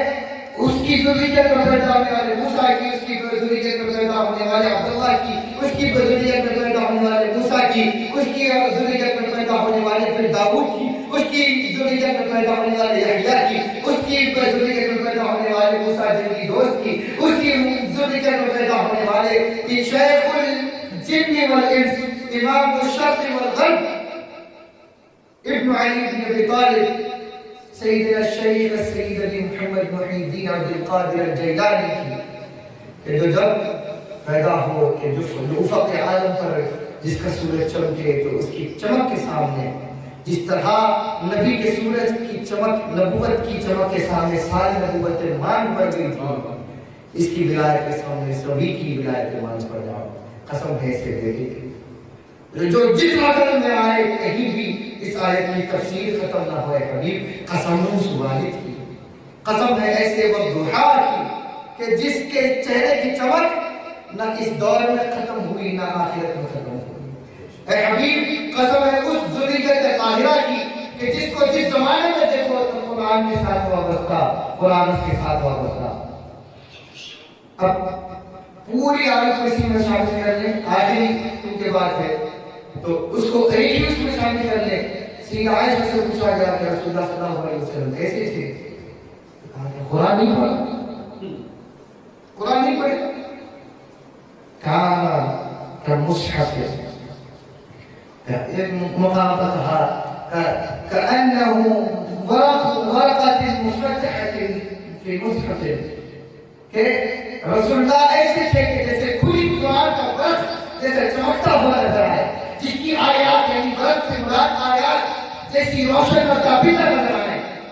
اس کی ذریت میں پیدا ہونے والے موسیٰ کی اس کی ذریت میں پیدا ہونے والے عبداللہ کی اس کی ذریت میں پیدا ہونے والے موسیٰ کی اس کی ذریت میں پیدا ہونے والے پھر داؤد کی اس کی ذریت میں پیدا ہونے والے یحییٰ کی اس کی ذریت میں پیدا ہونے والے موسیٰ جنگی دوست کی اس کی ذریت میں پیدا ہونے والے شیخ الجن والانس امام الشرق والغرب ابن علی بن ابی طالب سیدنا الشیخ السید علی محمد محی الدین عبد القادر الجیلانی کی کہ جو جب پیدا ہو کہ جو افق عالم پر جس کا سورج چمکے تو اس کی چمک کے سامنے جس طرح نبی کے سورج کی چمک نبوت کی چمک کے سامنے ساری نبوتیں مان پڑ گئی تھی اس کی ولایت کے سامنے سبھی کی ولایت مان پڑ جاؤ قسم ہے سے دیکھیں جو جس مقام میں آئے کہیں بھی اس آیت کی تفسیر ختم نہ ہوئے حبیب قسم والد کی قسم ہے ایسے والضحا کی کہ جس کے چہرے کی چمک نہ اس دور میں ختم ہوئی نہ آخرت میں ختم ہوئی اے حبیب قسم ہے اس ذریت طاہرہ کی کہ جس کو جس زمانے میں دیکھو تو قرآن کے ساتھ وابستہ قرآن اس کے ساتھ وابستہ اب پوری آیت کو اسی میں شامل کر لیں آخری ان کے بعد ہے تو اس کو ایک ہی اس میں شامل کر لیں سیدہ عائشہ سے پوچھا گیا کہ رسول اللہ صلی اللہ علیہ وسلم کیسے تھے قرآن نہیں پڑھا قرآن نہیں پڑھے کانا كمصحف مقام کہا كأنه ورقة مفتحة في مصحف کہ رسول اللہ ایسے تھے کہ جیسے کھلی قرآن کا ورق جیسے چمکتا ہوا نظر آئے جس کی آیات یعنی ورق سے مراد آیات جیسی روشن اور تابیدہ نظر آئے